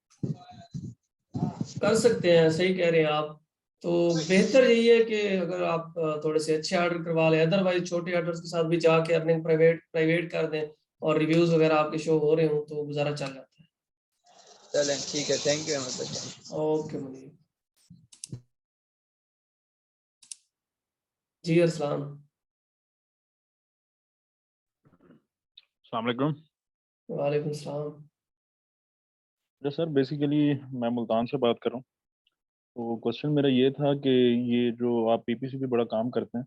कर सकते हैं, सही कह रहे हैं आप। तो बेहतर यही है कि अगर आप थोड़े से अच्छे ऑर्डर करवा लें, अदरवाइज छोटे ऑर्डर्स के साथ भी जाके अर्निंग प्राइवेट प्राइवेट कर दें और रिव्यूज वगैरह आपके शो हो रहे हो तो गुजारा चल जाता है। चलें ठीक है, thank you Ahmed. Okay Muneeb. जी अरसलान। अस्सलाम वालेकुम। वालेकुम सलाम। सर बेसिकली मैं मुल्तान से बात कर रहा हूँ। तो क्वेश्चन मेरा ये था कि ये जो आप पीपीसी पे बड़ा काम करते हैं,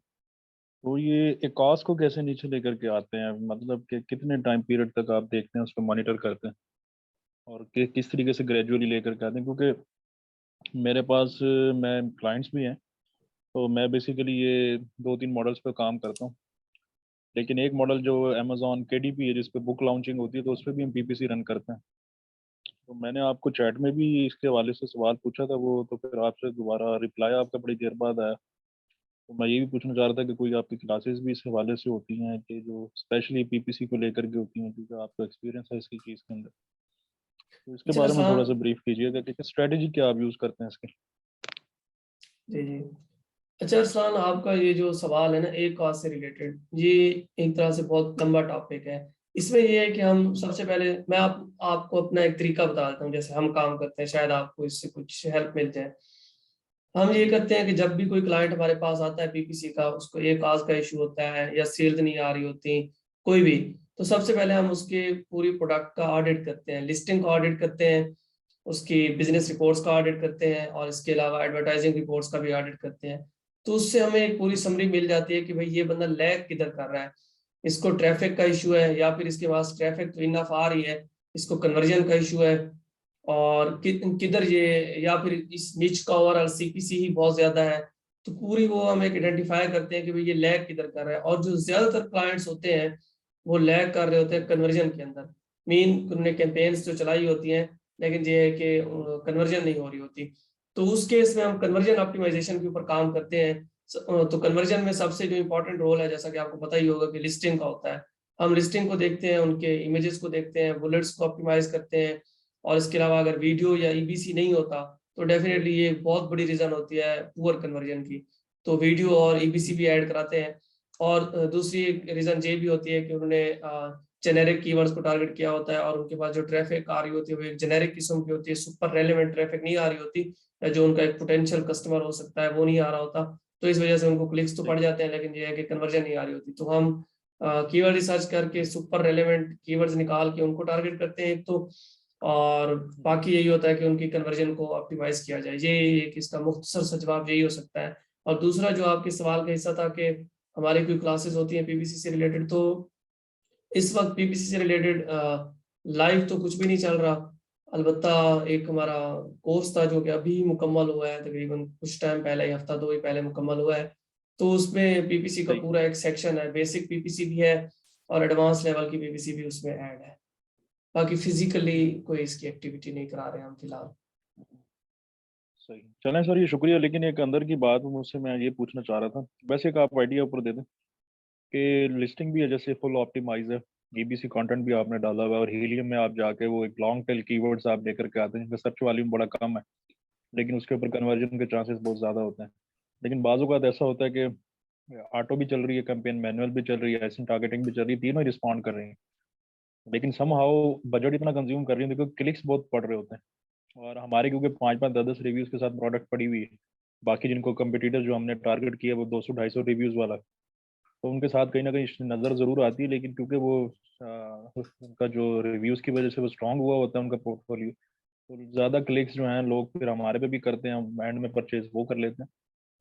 तो ये एक कॉस्ट को कैसे नीचे लेकर के आते हैं? मतलब कि कितने टाइम पीरियड तक आप देखते हैं, उसको मॉनिटर करते हैं, और किस तरीके से ग्रेजुअली लेकर के आते हैं? क्योंकि मेरे पास मैं क्लाइंट्स भी हैं, तो मैं बेसिकली ये 2-3 मॉडल्स पे काम करता हूँ। लेकिन एक मॉडल जो अमेजोन केडीपी है, जिस पे बुक लॉन्चिंग होती है, तो उस पर भी हम पीपीसी रन करते हैं। तो मैंने आपको चैट में भी इसके हवाले से सवाल पूछा था, वो तो फिर आपसे दोबारा रिप्लाई आपका बड़ी देर बाद आया। तो मैं ये भी पूछना चाह रहा था कि कोई आपकी क्लासेस भी इस हवाले से होती हैं कि जो स्पेशली पीपीसी को लेकर के होती हैं, क्योंकि आपका एक्सपीरियंस है इसकी चीज़ के अंदर। तो इसके अच्छा बारे में थोड़ा अरसलान। सा ब्रीफ कीजिएगा कि स्ट्रेटेजी क्या आप यूज़ करते हैं इसकी। जी जी। अच्छा अरसलान, आपका ये जो सवाल है ना एक कॉज से रिलेटेड, ये एक तरह से बहुत लंबा टॉपिक है। इसमें ये है कि हम सबसे पहले मैं आपको अपना एक तरीका बता देता हूँ जैसे हम काम करते हैं, शायद आपको इससे कुछ हेल्प मिल जाए। हम ये करते हैं कि जब भी कोई क्लाइंट हमारे पास आता है पीपीसी का, उसको एक काज का इशू होता है या सेल्स नहीं आ रही होती कोई भी, तो सबसे पहले हम उसके पूरी प्रोडक्ट का ऑडिट करते हैं, लिस्टिंग का ऑडिट करते हैं, उसकी बिजनेस रिपोर्ट्स का ऑडिट करते हैं, और इसके अलावा एडवर्टाइजिंग रिपोर्ट्स का भी ऑडिट करते हैं। तो उससे हमें एक पूरी समरी मिल जाती है कि भाई ये बंदा लैग किधर कर रहा है, इसको ट्रैफिक का इशू है या फिर इसके पास ट्रैफिक तो इनफ आ रही है, इसको कन्वर्जन का इशू है, और किधर ये, या फिर इस निच का ओवरऑल सीपीसी ही बहुत ज्यादा है, तो पूरी वो हम एक आइडेंटिफाई करते हैं कि भाई ये लैग किधर कर रहा है। और जो ज्यादातर क्लाइंट्स होते हैं वो लैग कर रहे होते हैं कन्वर्जन के अंदर। मीन उन्होंने कैंपेन्स जो चलाई होती हैं, लेकिन ये है कि कन्वर्जन नहीं हो रही होती। तो उस केस में हम कन्वर्जन ऑप्टिमाइजेशन के ऊपर काम करते हैं। तो कन्वर्जन में सबसे जो इम्पोर्टेंट रोल है, जैसा कि आपको पता ही होगा कि लिस्टिंग का होता है। हम लिस्टिंग को देखते हैं, उनके इमेजेस को देखते हैं, बुलेट्स को ऑप्टिमाइज करते हैं। और इसके अलावा अगर वीडियो या ईबीसी नहीं होता तो डेफिनेटली ये बहुत बड़ी रीजन होती है पुअर कन्वर्जन की। तो वीडियो और ईबीसी भी ऐड कराते हैं। और दूसरी रीजन ये भी होती है कि उन्होंने जेनेरिक कीवर्ड्स को टारगेट किया होता है, और उनके पास जो ट्रैफिक आ रही होती है वो एक जेनेरिक किस्म की होती है, सुपर रेलेवेंट ट्रैफिक नहीं आ रही होती, या जो उनका एक पोटेंशियल कस्टमर हो सकता है वो नहीं आ रहा होता। तो इस वजह से उनको क्लिक्स तो पड़ जाते हैं, लेकिन ये है कि कन्वर्जन नहीं आ रही होती। तो हम कीवर्ड रिसर्च करके सुपर रेलेवेंट कीवर्ड्स निकाल के उनको टारगेट करते हैं एक तो, और बाकी यही होता है कि उनकी कन्वर्जन को ऑप्टिमाइज किया जाए। ये एक इसका मुख्तसर सा जवाब यही हो सकता है। और दूसरा जो आपके सवाल का हिस्सा था कि हमारी कोई क्लासेस होती हैं पीपीसी से रिलेटेड, तो इस वक्त पीपीसी से रिलेटेड लाइव तो कुछ भी नहीं चल रहा। अलबत्ता एक हमारा कोर्स था जो कि अभी मुकम्मल हुआ है, तकरीबन कुछ टाइम पहले, हफ्ता दो ही पहले मुकम्मल हुआ है। तो उसमें पीपीसी का सही। पूरा एक सेक्शन है, बेसिक पीपीसी भी है और एडवांस लेवल की पीपीसी भी उसमें ऐड है। बाकी फिजिकली कोई इसकी एक्टिविटी नहीं करा रहे हैं हम फिलहाल। सही चलें सर, ये शुक्रिया। लेकिन एक अंदर की बात मुझसे मैं ये पूछना चाह रहा था, वैसे एक आप आइडिया ऊपर दे दें कि लिस्टिंग भी है जैसे फुल ऑप्टिमाइज है, ईबीसी कंटेंट भी आपने डाला हुआ है, और हीलियम में आप जाके वो एक लॉन्ग टेल कीवर्ड्स आप लेकर के आते हैं जिनका सर्च वॉल्यूम बड़ा कम है, लेकिन उसके ऊपर कन्वर्जन के चांसेस बहुत ज़्यादा होते हैं। लेकिन बाजू का ऐसा होता है कि ऑटो भी चल रही है कैंपेन, मैनुअल भी चल रही है, एसिंक टारगेटिंग भी चल रही है, तीनों ही रिस्पॉन्ड कर रही हैं, लेकिन सम हाउ बजट इतना कंज्यूम कर रही है, देखो क्लिक्स बहुत पड़ रहे होते हैं। और हमारे क्योंकि 5-5 10-10 रिव्यूज़ के साथ प्रोडक्ट पड़ी हुई है, बाकी जिनको कंपटीटर जो हमने टारगेट किया वो 200-250 रिव्यूज़ वाला, तो उनके साथ कहीं ना कहीं नज़र ज़रूर आती है। लेकिन क्योंकि वो उनका जो रिव्यूज़ की वजह से वो स्ट्रांग हुआ होता है उनका पोर्टफोलियो, तो ज़्यादा क्लिक्स जो हैं लोग फिर हमारे पे भी करते हैं, एंड में परचेज वो कर लेते हैं।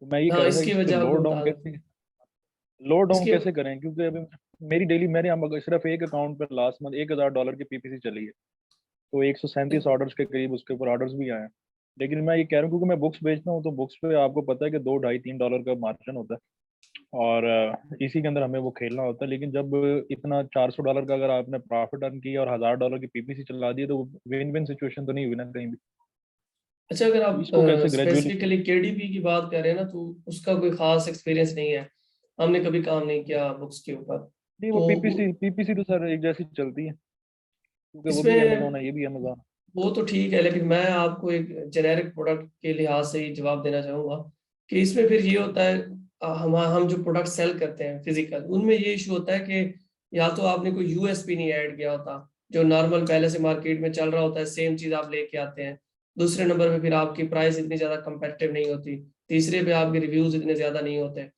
तो मैं ये कह हाँ, रहा था इसकी इस पे वजह लो आपको डाउन बता देता कैसे, हूँ। लो डाउन इसके कैसे करें, क्योंकि अभी मेरी डेली मेरे यहाँ अगर सिर्फ एक अकाउंट पर लास्ट मंथ $1000 की पीपीसी चली है, तो 137 ऑर्डर्स के करीब उसके ऊपर ऑर्डर्स भी आए हैं। लेकिन मैं ये कह रहा हूँ क्योंकि मैं बुक्स बेचता हूँ, तो बुक्स पे आपको पता है कि 2 ढाई $3 का मार्जिन होता है, और इसी के अंदर हमें वो खेलना होता है। लेकिन जब इतना $400 का अगर आपने प्रॉफिट अर्न किया और $1000 की पीपीसी चला दी, तो विन विन सिचुएशन तो नहीं हुई ना कहीं भी। अच्छा, अगर तो आप इसको कैसे ग्रेजुअली, स्पेसिफिकली केडीपी की बात कर रहे हैं ना, तो उसका कोई खास एक्सपीरियंस नहीं है। हमने कभी काम नहीं किया बुक्स के ऊपर। नहीं वो तो पीपीसी तो सर एक जैसी चलती है, क्योंकि वो भी इसमें अमेजोन है, ये भी अमेजोन है। वो तो ठीक है, लेकिन मैं आपको एक जेनेरिक प्रोडक्ट के लिहाज से ही जवाब देना चाहूंगा कि इसमें फिर ये होता है, हम जो प्रोडक्ट सेल करते हैं फिजिकल, उनमें ये इशू होता है कि या तो आपने कोई यूएसपी नहीं ऐड किया होता, जो नॉर्मल पहले से मार्केट में चल रहा होता है सेम चीज आप लेके आते हैं। दूसरे नंबर पे फिर आपकी प्राइस इतनी ज्यादा कंपेटिटिव नहीं होती। तीसरे पे आपके रिव्यूज इतने ज्यादा नहीं होते।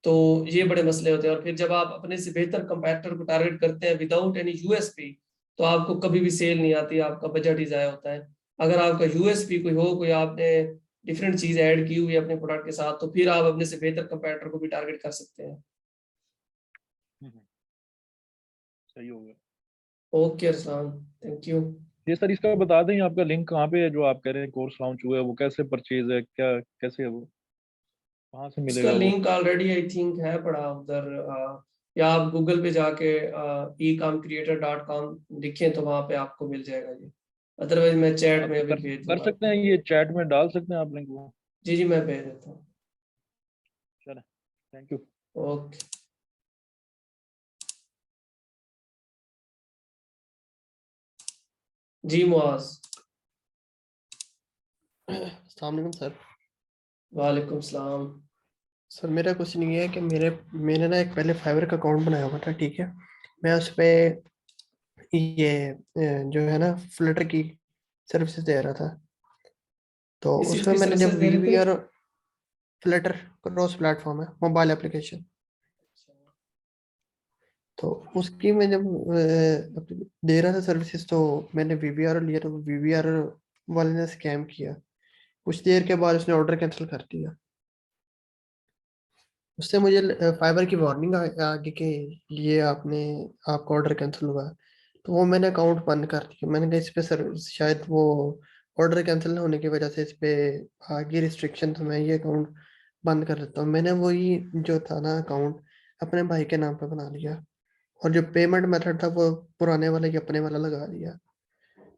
तो ये बड़े मसले होते हैं। और फिर जब आप अपने से बेहतर कंपैरेटर को टारगेट करते हैं विदाउट एनी यूएसपी, तो आपको कभी भी सेल नहीं आती, आपका बजट ही जाया होता है। अगर आपका यूएसपी कोई हो, कोई आपने डिफरेंट चीज ऐड की हुई है अपने प्रोडक्ट के साथ, तो फिर आप अपने से बेहतर कंपैरेटर को भी टारगेट कर सकते हैं। हम्म, सही हो गया। Okay Arsalan, thank you. ये सर इसका बता दें आपका लिंक कहाँ पे है, जो आप कह रहे हैं कोर्स लॉन्च हुआ है, वो कैसे परचेज है, क्या कैसे है वो, कहाँ से इसका मिलेगा वो। लिंक ऑलरेडी आई थिंक है पड़ा उधर, या आप गूगल पे जाके ecomcreator.com लिखें तो वहां पे आपको मिल जाएगा ये। अदरवाइज मैं चैट आप में अभी कर भेज कर दूंगा सकते आपको। हैं, ये चैट में डाल सकते हैं आप लिंक वो। जी जी, मैं भेज देता हूँ। चलें, थैंक यू। ओके। जी मुआज। अस्सलाम वालेकुम सर। वालेकुम सलाम। सर मेरा क्वेश्चन ये है कि मेरे मैंने ना एक पहले फाइवर का अकाउंट बनाया हुआ था, ठीक है। मैं उस पे ये जो है ना फ्लटर की सर्विसेज दे रहा था। तो किस चीज उसमें की मैंने जब सर्विसेज दे रहे थे? वीवीआर, फ्लटर क्रॉस प्लेटफॉर्म है, मोबाइल एप्लीकेशन। तो उसकी मैं जब दे रहा था सर्विसेज, तो मैंने वीवीआर लिया, तो वीवीआर वाले ने स्कैम किया। कुछ देर के बाद उसने ऑर्डर कैंसिल कर दिया। उससे मुझे फाइबर की वार्निंग आ गई कि ये आपका ऑर्डर कैंसिल हुआ है। तो वो मैंने अकाउंट बंद कर दिया। मैंने कहा इस पे सर शायद वो ऑर्डर कैंसिल होने की वजह से इस पे आ गई रिस्ट्रिक्शन, तो मैं ये अकाउंट बंद कर देता हूँ। मैंने वही जो था ना अकाउंट अपने भाई के नाम पे बना लिया, और जो पेमेंट मेथड था वो पुराने वाले के अपने वाला लगा दिया।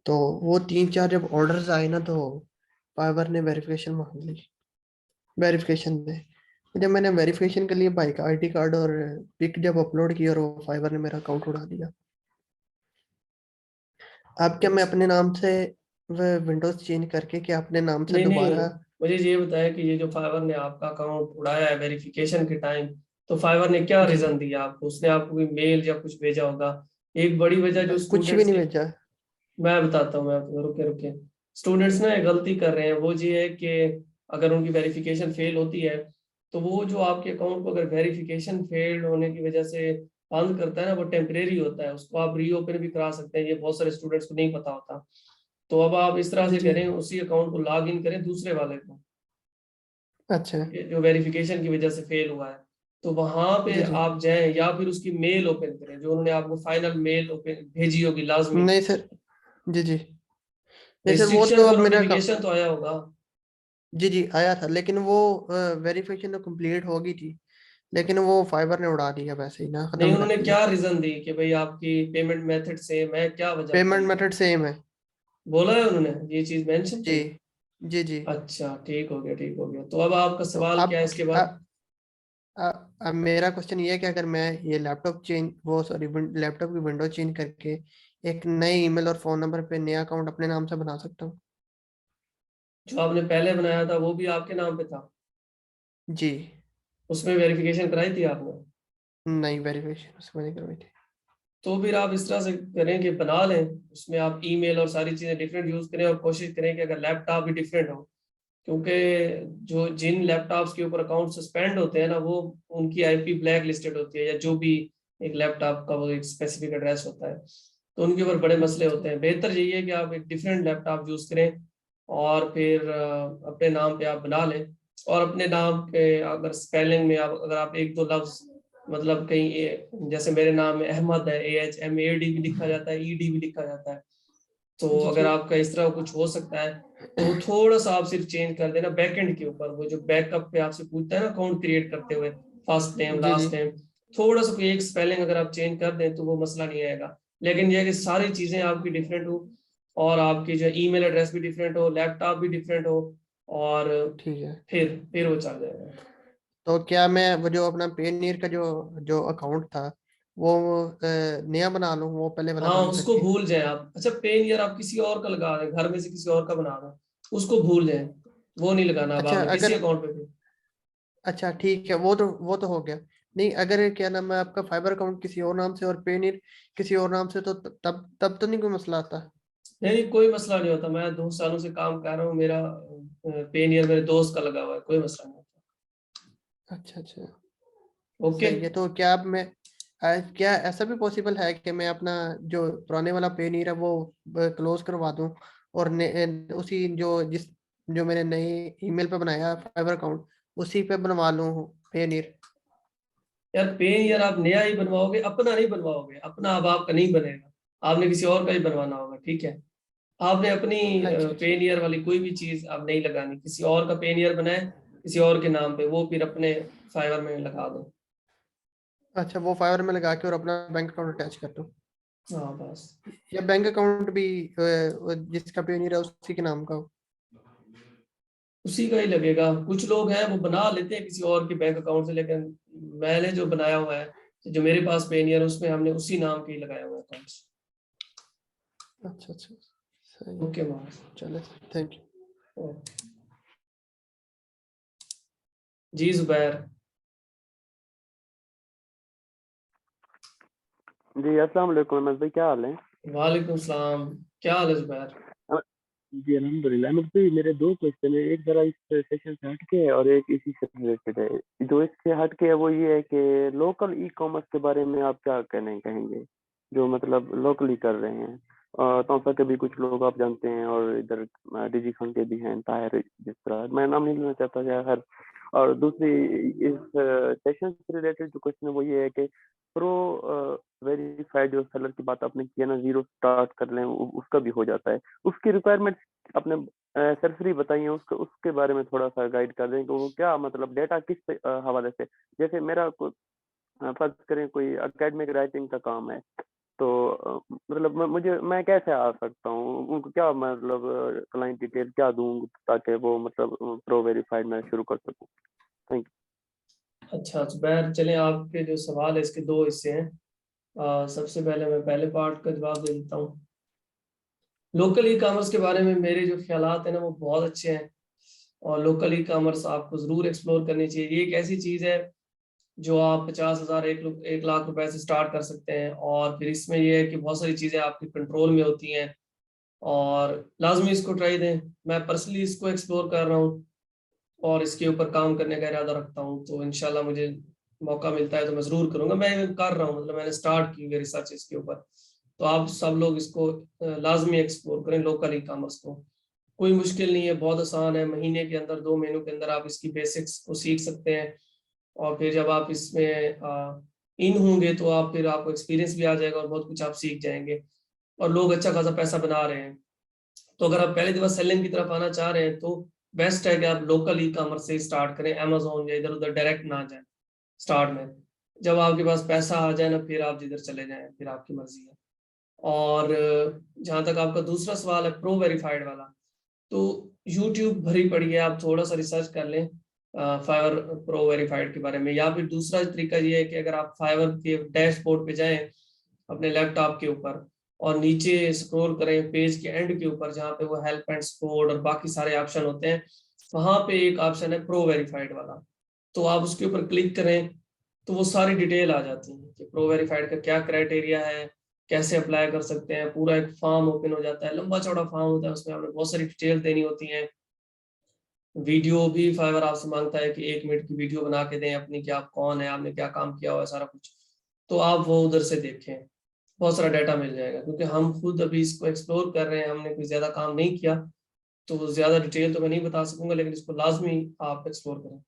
तो वो 3-4 जब ऑर्डर्स आए ना, तो फाइवर ने वेरिफिकेशन मांग ली, वेरिफिकेशन में जब मैंने वेरिफिकेशन के लिए भाई का आईडी कार्ड और पिक जब अपलोड किया, और वो फाइवर ने मेरा अकाउंट उड़ा दिया। अब क्या मैं अच्छा, अपने नाम से विंडोज चेंज करके क्या अपने नाम से नहीं नहीं, दोबारा? मुझे ये बताया कि ये जो फाइवर ने आपका अकाउंट उड़ाया है वेरिफिकेशन के टाइम, तो फाइवर ने क्या जी रीजन दिया आपको? उसने आपको कोई मेल या कुछ भेजा होगा? एक बड़ी वजह जो कुछ भी स्टूडेंट्स नहीं ने, भेजा। मैं बताता हूँ, मैं आपको, रुके रुके। स्टूडेंट्स ना ये गलती कर रहे हैं, वो ये है कि अगर उनकी वेरिफिकेशन फेल होती है, तो वो जो आपके अकाउंट को अगर वेरिफिकेशन फेल होने की वजह से बंद करता है ना, वो टेम्परेरी होता है, उसको आप रीओपन भी करा सकते हैं। ये बहुत सारे स्टूडेंट्स को नहीं पता होता। तो अब आप इस तरह जी से जी। करें, उसी अकाउंट को लॉग इन करें दूसरे वाले को, अच्छा। ये जो वेरिफिकेशन की वजह से फेल हुआ है। तो वहां पे जी जी। आप जाएं, या फिर उसकी मेल ओपन करें जो उन्होंने आपको फाइनल मेल ओपन भेजी होगी लाजमी। नहीं सर। जी जी। नहीं सर, वो रिस्ट्रिक्शन तो का अब मेरा नोटिफिकेशन तो आया होगा। जी जी आया था, लेकिन वो वेरिफिकेशन तो कंप्लीट हो गई थी, लेकिन वो फाइबर ने उड़ा दिया वैसे ही ना, नहीं, खत्म कर उन्होंने दिया। क्या रीजन दी कि भाई आपकी पेमेंट मेथड सेम है, क्या वजह पेमेंट बताई? मेथड सेम है। बोला है उन्होंने, ये चीज मेंशन जी की? जी जी। अच्छा, ठीक हो गया, ठीक हो गया। तो अब आपका तो सवाल क्या है इसके बाद? अब मेरा क्वेश्चन ये है कि अगर मैं ये लैपटॉप चेंज वो सॉरी लैपटॉप की विंडो चेंज करके एक नए ईमेल और फोन नंबर पे नया अकाउंट अपने नाम से बना सकता हूँ? जो आपने पहले बनाया था वो भी आपके नाम पे था? जी। उसमें वेरिफिकेशन कराई थी आपने? नहीं, वेरिफिकेशन उसमें नहीं करवाई थी। तो फिर आप इस तरह से करें कि बना लें, उसमें आप ईमेल और सारी चीजें डिफरेंट यूज करें, और कोशिश करें कि अगर लैपटॉप भी डिफरेंट हो, क्योंकि जो जिन लैपटॉप्स के ऊपर अकाउंट सस्पेंड होते हैं ना, वो उनकी आईपी ब्लैक लिस्टेड होती है, या जो भी एक लैपटॉप का वो एक स्पेसिफिक एड्रेस होता है, तो उनके ऊपर बड़े अच्छा मसले अच्छा। होते हैं। बेहतर यही है कि आप एक डिफरेंट लैपटॉप यूज करें, और फिर अपने नाम पे आप बना लें। और अपने नाम पे अगर स्पेलिंग में आप, अगर आप एक दो लफ्ज, मतलब कहीं जैसे मेरे नाम में अहमद है, AHMAD भी लिखा जाता है, ED भी लिखा जाता है, तो जी अगर जी। आपका इस तरह कुछ हो सकता है, तो थोड़ा सा आप सिर्फ चेंज कर देना बैकएंड के ऊपर। वो जो बैकअप पे आपसे पूछता है ना अकाउंट क्रिएट करते हुए, फर्स्ट नेम जी जी। लास्ट नेम, थोड़ा सा कोई एक स्पेलिंग अगर आप चेंज कर दें तो वो मसला नहीं आएगा। लेकिन यह है कि सारी चीजें आपकी डिफरेंट हो, और आपकी जो ईमेल एड्रेस भी डिफरेंट हो, लैपटॉप भी डिफरेंट हो, और ठीक है। फिर वो चल जाएगा। तो क्या मैं वो जो अपना पेनीर का जो जो अकाउंट था वो नया बना लूँ, वो पहले वाला हाँ, बंद उसको करके? भूल जाए आप। अच्छा, पेन यार आप किसी और का लगा दें, घर में से किसी और का बना दें, उसको भूल जाए, वो नहीं लगाना अब अच्छा आपने किसी अगर अकाउंट पे भी। अच्छा ठीक है, वो तो हो गया। नहीं, अगर क्या नाम है आपका फाइबर अकाउंट किसी और नाम से और पेनीर किसी और नाम से, तो तब तब तो नहीं कोई मसला आता? नहीं नहीं, कोई मसला नहीं होता। मैं 2 सालों से काम कर रहा हूँ, मेरा पेन ईयर मेरे दोस्त का लगा हुआ है, कोई मसला नहीं होता। अच्छा अच्छा। ओके। सही है। तो क्या अब मैं क्या ऐसा भी पॉसिबल है कि मैं अपना जो पुराने वाला पेनीर है वो क्लोज करवा दूं, और उसी जो मैंने नई ईमेल पे बनाया फाइबर अकाउंट उसी पे बनवा लूं पेनीर? यार पेन ईयर आप नया ही बनवाओगे, अपना नहीं बनवाओगे, अपना अब आपका नहीं बनेगा, आपने किसी और का ही बनवाना होगा, ठीक है? आपने अपनी अच्छा अच्छा। पेन ईयर वाली कोई भी चीज आप नहीं लगानी, किसी और का पेन ईयर बनाए किसी और के नाम पे, वो फिर अपने फाइवर में लगा दो। अच्छा, वो फाइबर में लगा के और अपना बैंक अकाउंट अटैच कर दूं? हाँ बस। या बैंक अकाउंट भी जिसका पेनीर है उसी के नाम का हो? उसी का ही लगेगा। कुछ लोग हैं वो बना लेते हैं किसी और के बैंक अकाउंट से, लेकिन मैंने जो बनाया हुआ है, जो मेरे पास पेनियर है, उसमें हमने उसी नाम के ही लगाया हुआ है अकाउंट। अच्छा अच्छा। सही है। ओके महाराज। चले, थैंक यू। ओके। जी जुबैर। जी अस्सलाम वालेकुम अहमद भाई, क्या हाल है? वालेकुम सलाम। क्या हाल है जुबैर? अ, जी अल्हम्दुलिल्लाह। अहमद भाई मेरे दो क्वेश्चन है, एक जरा इस सेशन से हट के है और एक इसी से रिलेटेड है। जो इससे हट के है वो ये है कि लोकल ई कॉमर्स के बारे में आप क्या कहने कहेंगे, जो मतलब लोकली कर रहे हैं। तौसा के भी कुछ लोग आप जानते हैं, और इधर डिजी खान के भी हैं, ताहिर, जिस तरह मैं नाम नहीं लेना चाहता क्या खैर। और दूसरी इस सेशन से रिलेटेड जो क्वेश्चन है वो ये है कि प्रो वेरीफाइड जो सेलर की बात आपने की है ना, जीरो स्टार्ट कर लें, उसका भी हो जाता है। उसकी रिक्वायरमेंट आपने सरसरी बताई है, उसके बारे में थोड़ा सा गाइड कर दें कि वो क्या मतलब डेटा किस हवाले से, जैसे मेरा फर्ज करें कोई एकेडमिक राइटिंग का काम है, तो मतलब मैं कैसे आ सकता हूँ, उनको क्या मतलब क्लाइंट डिटेल क्या दूँ ताकि वो मतलब प्रो वेरीफाइड मैं शुरू कर सकूँ। Thank you. अच्छा जुबैर, चलें आपके जो सवाल है इसके दो हिस्से हैं। सबसे पहले मैं पहले पार्ट का जवाब दे देता हूँ। लोकल ई कॉमर्स के बारे में मेरे जो ख्यालात हैं ना वो बहुत अच्छे हैं, और लोकल ई कॉमर्स आपको ज़रूर एक्सप्लोर करनी चाहिए। ये एक ऐसी चीज़ है जो आप 50,000 1 लाख रुपए से स्टार्ट कर सकते हैं, और फिर इसमें ये है कि बहुत सारी चीज़ें आपके कंट्रोल में होती हैं, और लाजमी इसको ट्राई दें। मैं पर्सनली इसको एक्सप्लोर कर रहा हूँ और इसके ऊपर काम करने का इरादा रखता हूँ, तो इंशाल्लाह मुझे मौका मिलता है तो मैं ज़रूर करूँगा। मैं कर रहा हूँ, मतलब मैंने स्टार्ट की है रिसर्च इसके ऊपर। तो आप सब लोग इसको लाजमी एक्सप्लोर करें, लोकल ई कॉमर्स को। कोई मुश्किल नहीं है, बहुत आसान है। महीने के अंदर 2 महीनों के अंदर आप इसकी बेसिक्स को सीख सकते हैं, और फिर जब आप इसमें इन होंगे तो आप फिर आपको एक्सपीरियंस भी आ जाएगा और बहुत कुछ आप सीख जाएंगे, और लोग अच्छा खासा पैसा बना रहे हैं। तो अगर आप पहले दफा सेलिंग की तरफ आना चाह रहे हैं तो बेस्ट है कि आप लोकल ई कॉमर्स से स्टार्ट करें, अमेजोन या इधर उधर डायरेक्ट ना जाए स्टार्ट में। जब आपके पास पैसा आ जाए ना, फिर आप जिधर चले जाएं, फिर आपकी मर्जी है। और जहां तक आपका दूसरा सवाल है प्रो वेरीफाइड वाला, तो यूट्यूब भरी पड़ी है, आप थोड़ा सा रिसर्च कर लें फाइवर प्रो वेरीफाइड के बारे में। या फिर दूसरा तरीका ये है कि अगर आप फाइवर के डैशबोर्ड पे जाएं अपने लैपटॉप के ऊपर, और नीचे स्क्रॉल करें पेज के एंड के ऊपर जहाँ पे वो हेल्प एंड सपोर्ट और बाकी सारे ऑप्शन होते हैं, वहां पे एक ऑप्शन है प्रो वेरीफाइड वाला। तो आप उसके ऊपर क्लिक करें तो वो सारी डिटेल आ जाती है कि प्रो वेरीफाइड का क्या क्राइटेरिया है, कैसे अप्लाई कर सकते हैं। पूरा एक फॉर्म ओपन हो जाता है, लंबा चौड़ा फॉर्म होता है, उसमें आपने बहुत सारी डिटेल देनी होती है। वीडियो भी फाइवर आपसे मांगता है कि 1 मिनट की वीडियो बना के दें अपनी, कि आप कौन है, आपने क्या काम किया हुआ है, सारा कुछ। तो आप वो उधर से देखें, बहुत सारा डाटा मिल जाएगा। क्योंकि हम खुद अभी इसको एक्सप्लोर कर रहे हैं, हमने कोई ज्यादा काम नहीं किया, तो ज्यादा डिटेल तो मैं नहीं बता सकूंगा, लेकिन इसको लाजमी आप एक्सप्लोर करें।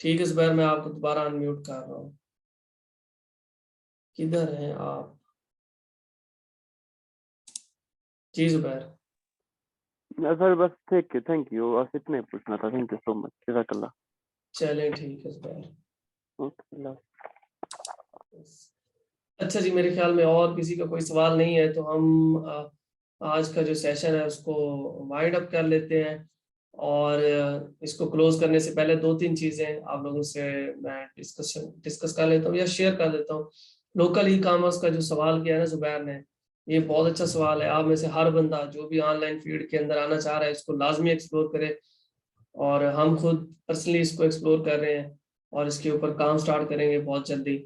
ठीक है जुबैर, मैं आपको दोबारा अनम्यूट कर रहा हूँ। किधर हैं आप? जी जुबैर। सर बस ठीक है, थैंक यू, बस इतने पूछना था। थैंक यू सो मच, जज़ाकल्लाह। चलें ठीक है जुबैर। ओके, अल्लाह। अच्छा जी, मेरे ख्याल में और किसी का कोई सवाल नहीं है, तो हम आज का जो सेशन है उसको वाइंड अप कर लेते हैं। और इसको क्लोज करने से पहले 2-3 चीजें आप लोगों से मैं डिस्कस कर लेता हूँ या शेयर कर लेता हूँ। लोकल ई कॉमर्स का जो सवाल किया है ना जुबैर ने, ये बहुत अच्छा सवाल है। आप में से हर बंदा जो भी ऑनलाइन फील्ड के अंदर आना चाह रहा है इसको लाजमी एक्सप्लोर करे, और हम खुद पर्सनली इसको एक्सप्लोर कर रहे हैं और इसके ऊपर काम स्टार्ट करेंगे बहुत जल्दी।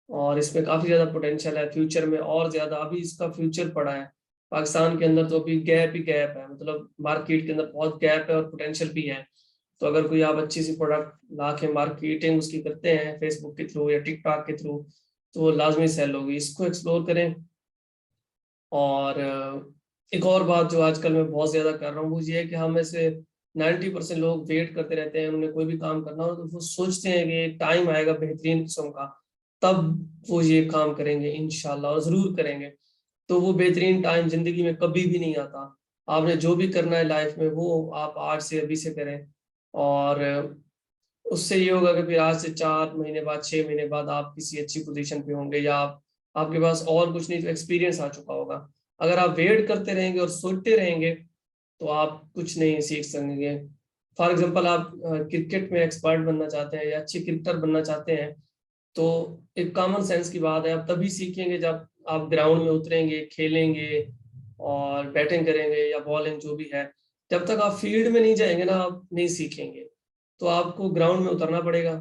और इसमें काफी ज्यादा पोटेंशियल है फ्यूचर में, और ज्यादा अभी इसका फ्यूचर पड़ा है। पाकिस्तान के अंदर तो अभी गैप ही गैप है, मतलब मार्केट के अंदर बहुत गैप है और पोटेंशियल भी है। तो अगर कोई आप अच्छी सी प्रोडक्ट ला के मार्केटिंग उसकी करते हैं फेसबुक के थ्रू या टिकटॉक के थ्रू, तो वो लाजमी सेल होगी। इसको एक्सप्लोर करें। और एक और बात जो आजकल मैं बहुत ज्यादा कर रहा हूँ वो ये है कि हम में से 90% लोग वेट करते रहते हैं, उन्हें कोई भी काम करना हो तो वो सोचते हैं कि टाइम आएगा बेहतरीन किस्म का, तब वो ये काम करेंगे इंशाल्लाह, और जरूर करेंगे। तो वो बेहतरीन टाइम जिंदगी में कभी भी नहीं आता। आपने जो भी करना है लाइफ में वो आप आज से अभी से करें, और उससे ये होगा कि फिर आज से 4 महीने बाद 6 महीने बाद आप किसी अच्छी पोजीशन पे होंगे, या आपके पास और कुछ नहीं तो एक्सपीरियंस आ चुका होगा। अगर आप वेट करते रहेंगे और सोचते रहेंगे तो आप कुछ नहीं सीख सकेंगे। फॉर एग्जाम्पल आप क्रिकेट में एक्सपर्ट बनना चाहते हैं या अच्छे क्रिकेटर बनना चाहते हैं, तो एक कॉमन सेंस की बात है, आप तभी सीखेंगे जब आप ग्राउंड में उतरेंगे, खेलेंगे और बैटिंग करेंगे या बॉलिंग जो भी है। जब तक आप फील्ड में नहीं जाएंगे ना, आप नहीं सीखेंगे। तो आपको ग्राउंड में उतरना पड़ेगा,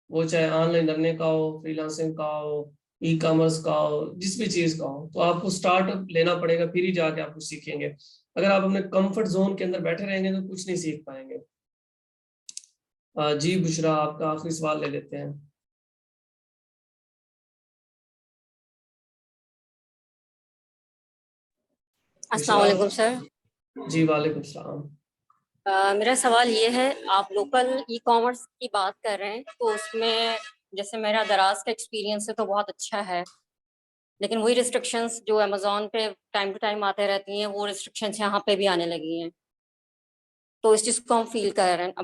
वो चाहे ऑनलाइन लर्निंग का हो, फ्रीलांसिंग का हो, ई कॉमर्स का हो, जिस भी चीज का हो। तो आपको स्टार्टअप लेना पड़ेगा, फिर ही जाके आप कुछ सीखेंगे। अगर आप अपने कंफर्ट जोन के अंदर बैठे रहेंगे तो कुछ नहीं सीख पाएंगे। जी बुशरा, आपका आखिरी सवाल ले लेते हैं। अस्सलाम बुशरा, वालेकुम सर। जी वालेकुम सलाम। मेरा सवाल ये है, आप लोकल ई कॉमर्स की बात कर रहे हैं तो उसमें जैसे मेरा दराज का एक्सपीरियंस है तो बहुत अच्छा है, लेकिन वही रिस्ट्रिक्शंस जो अमेज़न पे टाइम टू टाइम आते रहती हैं, वो रिस्ट्रिक्शंस यहाँ पे भी आने लगी हैं। तो इस चीज़ को हम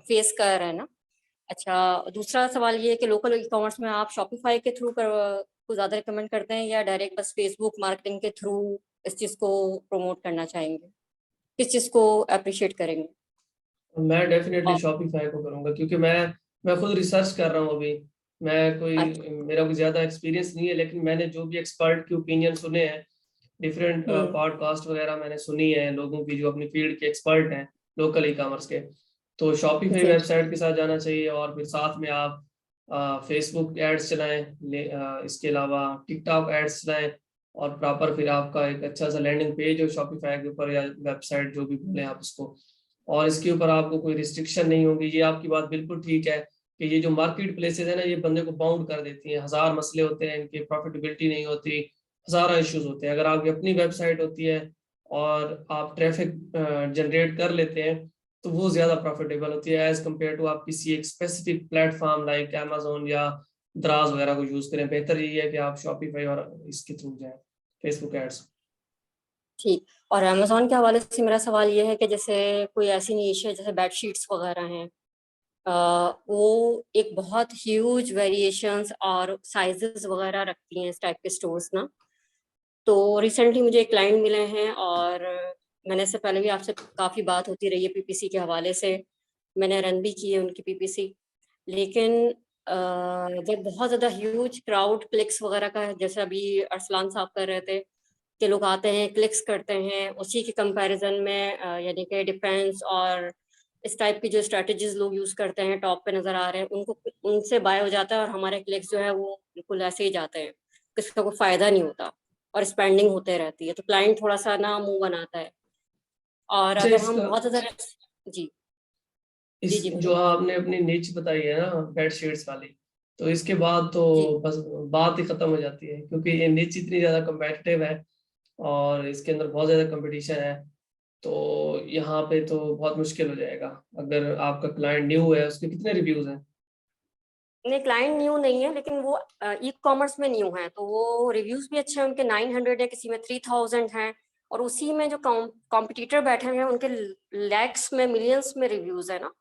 फेस कर रहे हैं ना। अच्छा, दूसरा सवाल ये है कि लोकल ई-कॉमर्स में आप शॉपिफ़ाई के थ्रू को ज़्यादा रिकमेंड करते हैं या डायरेक्ट बस फेसबुक मार्केटिंग के थ्रू इस चीज़ को प्रमोट करना चाहेंगे? किस चीज़ को एप्रिशिएट करेंगे? मैं डेफिनेटली और शॉपिफाई को करूँगा, क्योंकि मैं खुद रिसर्च कर रहा हूँ अभी। अच्छा। मेरा कोई ज़्यादा एक्सपीरियंस नहीं है, लेकिन मैंने जो भी एक्सपर्ट के ओपिनियन सुने हैं, डिफरेंट हुँ। पॉडकास्ट वगैरह मैंने सुनी है लोगों की जो अपनी फील्ड के एक्सपर्ट हैं, लोकल ई-कॉमर्स के। तो शॉपिफाई जी। वेबसाइट के साथ जाना चाहिए, और फिर साथ में आप फेसबुक एड्स चलाएँ, इसके अलावा टिकटॉक एड्स चलाएँ, और प्रॉपर फिर आपका एक अच्छा-सा लैंडिंग पेज हो शॉपिफाई के ऊपर, या वेबसाइट जो भी बोलें आप उसको। और इसके ऊपर आपको कोई रिस्ट्रिक्शन नहीं होगी। ये आपकी बात बिल्कुल ठीक है कि ये जो मार्केट प्लेसेस है ना, ये बंदे को बाउंड कर देती हैं। हज़ार मसले होते हैं, इनकी प्रॉफिटेबिलिटी नहीं होती, हज़ारों इश्यूज़ होते हैं। अगर आपकी अपनी वेबसाइट होती है और आप ट्रैफ़िक जनरेट कर लेते हैं, तो वो ज़्यादा प्रॉफिटेबल होती है एज़ कम्पेयर टू आप किसी एक स्पेसिफिक प्लेटफ़ॉर्म लाइक अमेज़न या दराज़ वगैरह को यूज़ करें। बेहतर यही है कि आप शॉपिफ़ाई और इसके थ्रू जाएँ, फेसबुक एड्स। ठीक। और अमेज़न के हवाले से मेरा सवाल ये है कि जैसे कोई ऐसी नीश है जैसे बेडशीट्स वगैरह हैं, वो एक बहुत ह्यूज वेरिएशंस और साइज़ेज़ वगैरह रखती हैं इस टाइप के स्टोर्स ना। तो रिसेंटली मुझे एक क्लाइंट मिले हैं और मैंने इससे पहले भी आपसे काफ़ी बात होती रही है पीपीसी के हवाले से। मैंने रन भी की है उनकी पीपीसी। लेकिन जब बहुत ज़्यादा ह्यूज क्राउड क्लिक्स वगैरह का है, जैसे अभी अरसलान साहब कर रहे थे कि लोग आते हैं, क्लिक्स करते हैं, उसी के कंपैरिज़न में यानी कि डिफेंस और इस टाइप की जो स्ट्रैटेजीज़ लोग यूज़ करते हैं, टॉप पे नज़र आ रहे हैं, उनको उनसे बाय हो जाता है और हमारे क्लिक्स जो है वो बिल्कुल ऐसे ही जाते हैं। किसी का कोई फ़ायदा नहीं होता और स्पेंडिंग होते रहती है, तो क्लाइंट थोड़ा-सा ना मुँह बनाता है। और अच्छा, अगर हम इसका बहुत ज़्यादा जी, इस जी, जी जो बोलिए। आपने अपनी निच बताई है ना बेडशीट्स वाली, तो इसके बाद तो जी। बस बात ही खत्म हो जाती है, क्योंकि ये निच इतनी ज़्यादा कम्पेटिटिव है और इसके अंदर बहुत ज़्यादा कंपटीशन है। तो यहाँ पे तो बहुत मुश्किल हो जाएगा। अगर आपका क्लाइंट न्यू है, उसके कितने रिव्यूज़ हैं? नहीं, क्लाइंट न्यू नहीं है, लेकिन वो ई-कॉमर्स में न्यू हैं, तो वो रिव्यूज़ भी अच्छे हैं, उनके 900 है, किसी में 3000 हैं और उसी में जो कॉम्पिटिटर बैठे हुए हैं, उनके लैक्स में, मिलियंस में रिव्यूज़ है ना,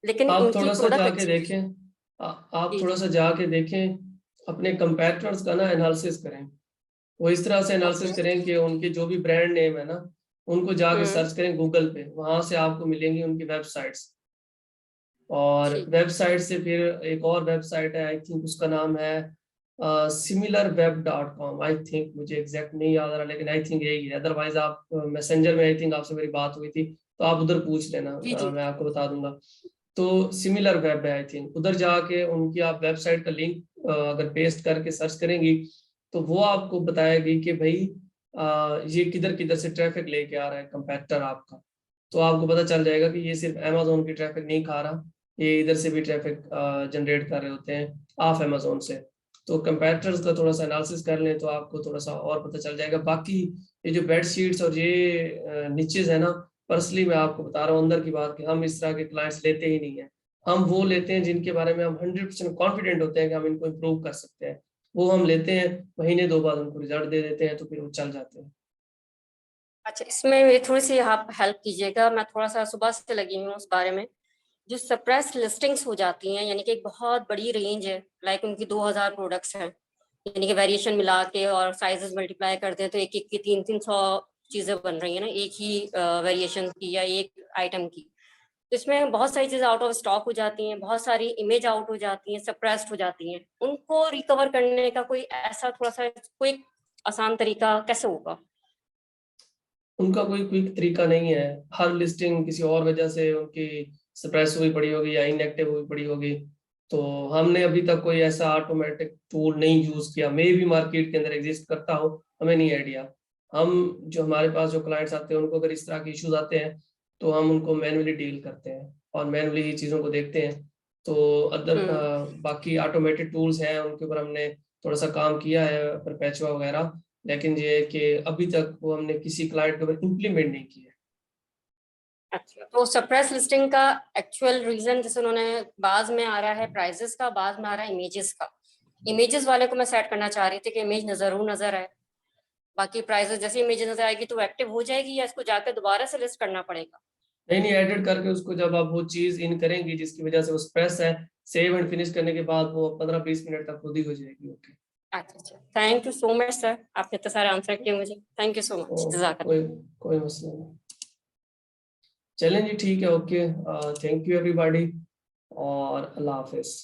लेकिन आप उनकी थोड़ा-सा प्रोडक्ट जाके अच्छी है। देखें, आप जी, जी। थोड़ा-सा जाके देखें, अपने कंपैटिटर्स का ना एनालिसिस करें। वो इस तरह से ओके। एनालिसिस करें कि उनके जो भी ब्रांड नेम है ना, उनको जाके हुँ, सर्च करें गूगल पे, वहाँ से आपको मिलेंगी उनकी वेबसाइट्स। और ठीक। वेबसाइट से फिर एक और वेबसाइट है, आई थिंक उसका नाम है similarweb.com, आई थिंक, मुझे एग्ज़ैक्ट नहीं याद आ रहा, लेकिन आई थिंक यही है। अदरवाइज़ आप मैसेंजर में आई थिंक आपसे मेरी बात हुई थी, तो आप उधर पूछ लेना, जी, जी। मैं आपको बता दूँगा। तो सिमिलर वेब है आई थिंक, उधर जाके उनकी आप वेबसाइट का लिंक अगर पेस्ट करके सर्च करेंगी, तो वो आपको बताएगी कि भई ये किधर-किधर से ट्रैफ़िक लेके आ रहा है कंपैटिटर आपका। तो आपको पता चल जाएगा कि ये सिर्फ़ अमेज़न की ट्रैफ़िक नहीं खा रहा, ये इधर से भी ट्रैफ़िक जनरेट कर रहे होते हैं ऑफ अमेज़न से। तो कंपैटिटर्स का थोड़ा-सा एनालिसिस कर लें, तो आपको थोड़ा-सा और पता चल जाएगा। बाकी ये जो बेडशीट्स और ये निचेज़ है ना, पर्सनली मैं आपको बता रहा हूँ अंदर की बात, कि हम इस तरह के क्लाइंट्स लेते ही नहीं हैं। हम वो लेते हैं जिनके बारे में हम 100% कॉन्फिडेंट होते हैं कि हम इनको इम्प्रूव कर सकते हैं। वो हम लेते हैं, महीने 2 बाद उनको रिज़ल्ट दे देते हैं, तो फिर वो चल जाते हैं। अच्छा, इसमें मेरी थोड़ी-सी आप हेल्प कीजिएगा, मैं थोड़ा-सा सुबह से लगी हूँ उस बारे में। जो सप्रेस्ड लिस्टिंग्स हो जाती हैं, यानी कि एक बहुत बड़ी रेंज है, लाइक उनकी 2000 प्रोडक्ट्स हैं, यानी कि वेरिएशन मिला के और साइज़ेस मल्टीप्लाई करते हैं तो एक-एक की 300-300 चीज़ें बन रही हैं ना, एक ही वेरिएशन की या एक आइटम की। तो इसमें बहुत सारी चीज़ें आउट ऑफ स्टॉक हो जाती हैं, बहुत सारी इमेज आउट हो जाती हैं, सप्रेस्ड हो जाती हैं। उनको रिकवर करने का कोई ऐसा थोड़ा-सा क्विक आसान तरीका कैसे होगा? उनका कोई क्विक तरीका नहीं है। हर लिस्टिंग किसी और वजह से उनकी सप्रेस हुई पड़ी होगी या इनएक्टिव हुई पड़ी होगी। तो हमने अभी तक कोई ऐसा ऑटोमेटिक टूल नहीं यूज़ किया। मे बी मार्केट के अंदर एग्ज़िस्ट करता हो, हमें नहीं आइडिया। हम जो हमारे पास जो क्लाइंट्स आते हैं, उनको अगर इस तरह के इश्यूज़ आते हैं, तो हम उनको मैनुअली डील करते हैं और मैनुअली ही चीज़ों को देखते हैं। तो हुँ। बाकी ऑटोमेटेड टूल्स हैं, उनके ऊपर हमने थोड़ा-सा काम किया है, परपेचुआ वगैरह। लेकिन ये है कि अभी तक वो हमने किसी क्लाइंट के ऊपर इम्प्लीमेंट नहीं किया है। अच्छा, तो सप्रेस लिस्टिंग का एक्चुअल रीजन जैसे उन्होंने बाज में आ रहा है प्राइजेस का, बाज में आ रहा है इमेजेस का। इमेजेस वाले को मैं सेट करना चाह रही थी कि इमेज जरूर नजर आए, बाकी प्राइजेस जैसे इमेज नजर आएगी तो एक्टिव हो जाएगी या इसको जाकर दोबारा से लिस्ट करना पड़ेगा? नहीं एडिट करके उसको जब आप वो चीज इन करेंगी जिसकी वजह से वो स्प्रेस है, सेव एंड फिनिश करने के बाद वो 15-20 मिनट तक खुद ही हो जाएगी। ओके, अच्छा, thank you so much sir, आपने इतने सारे आंसर किए मुझे, थैंक यू सो मच, जज़ाकल्लाह। कोई मसला नहीं। चलें जी, ठीक है, ओके, थैंक यू एवरीबॉडी और अल्लाह हाफिज।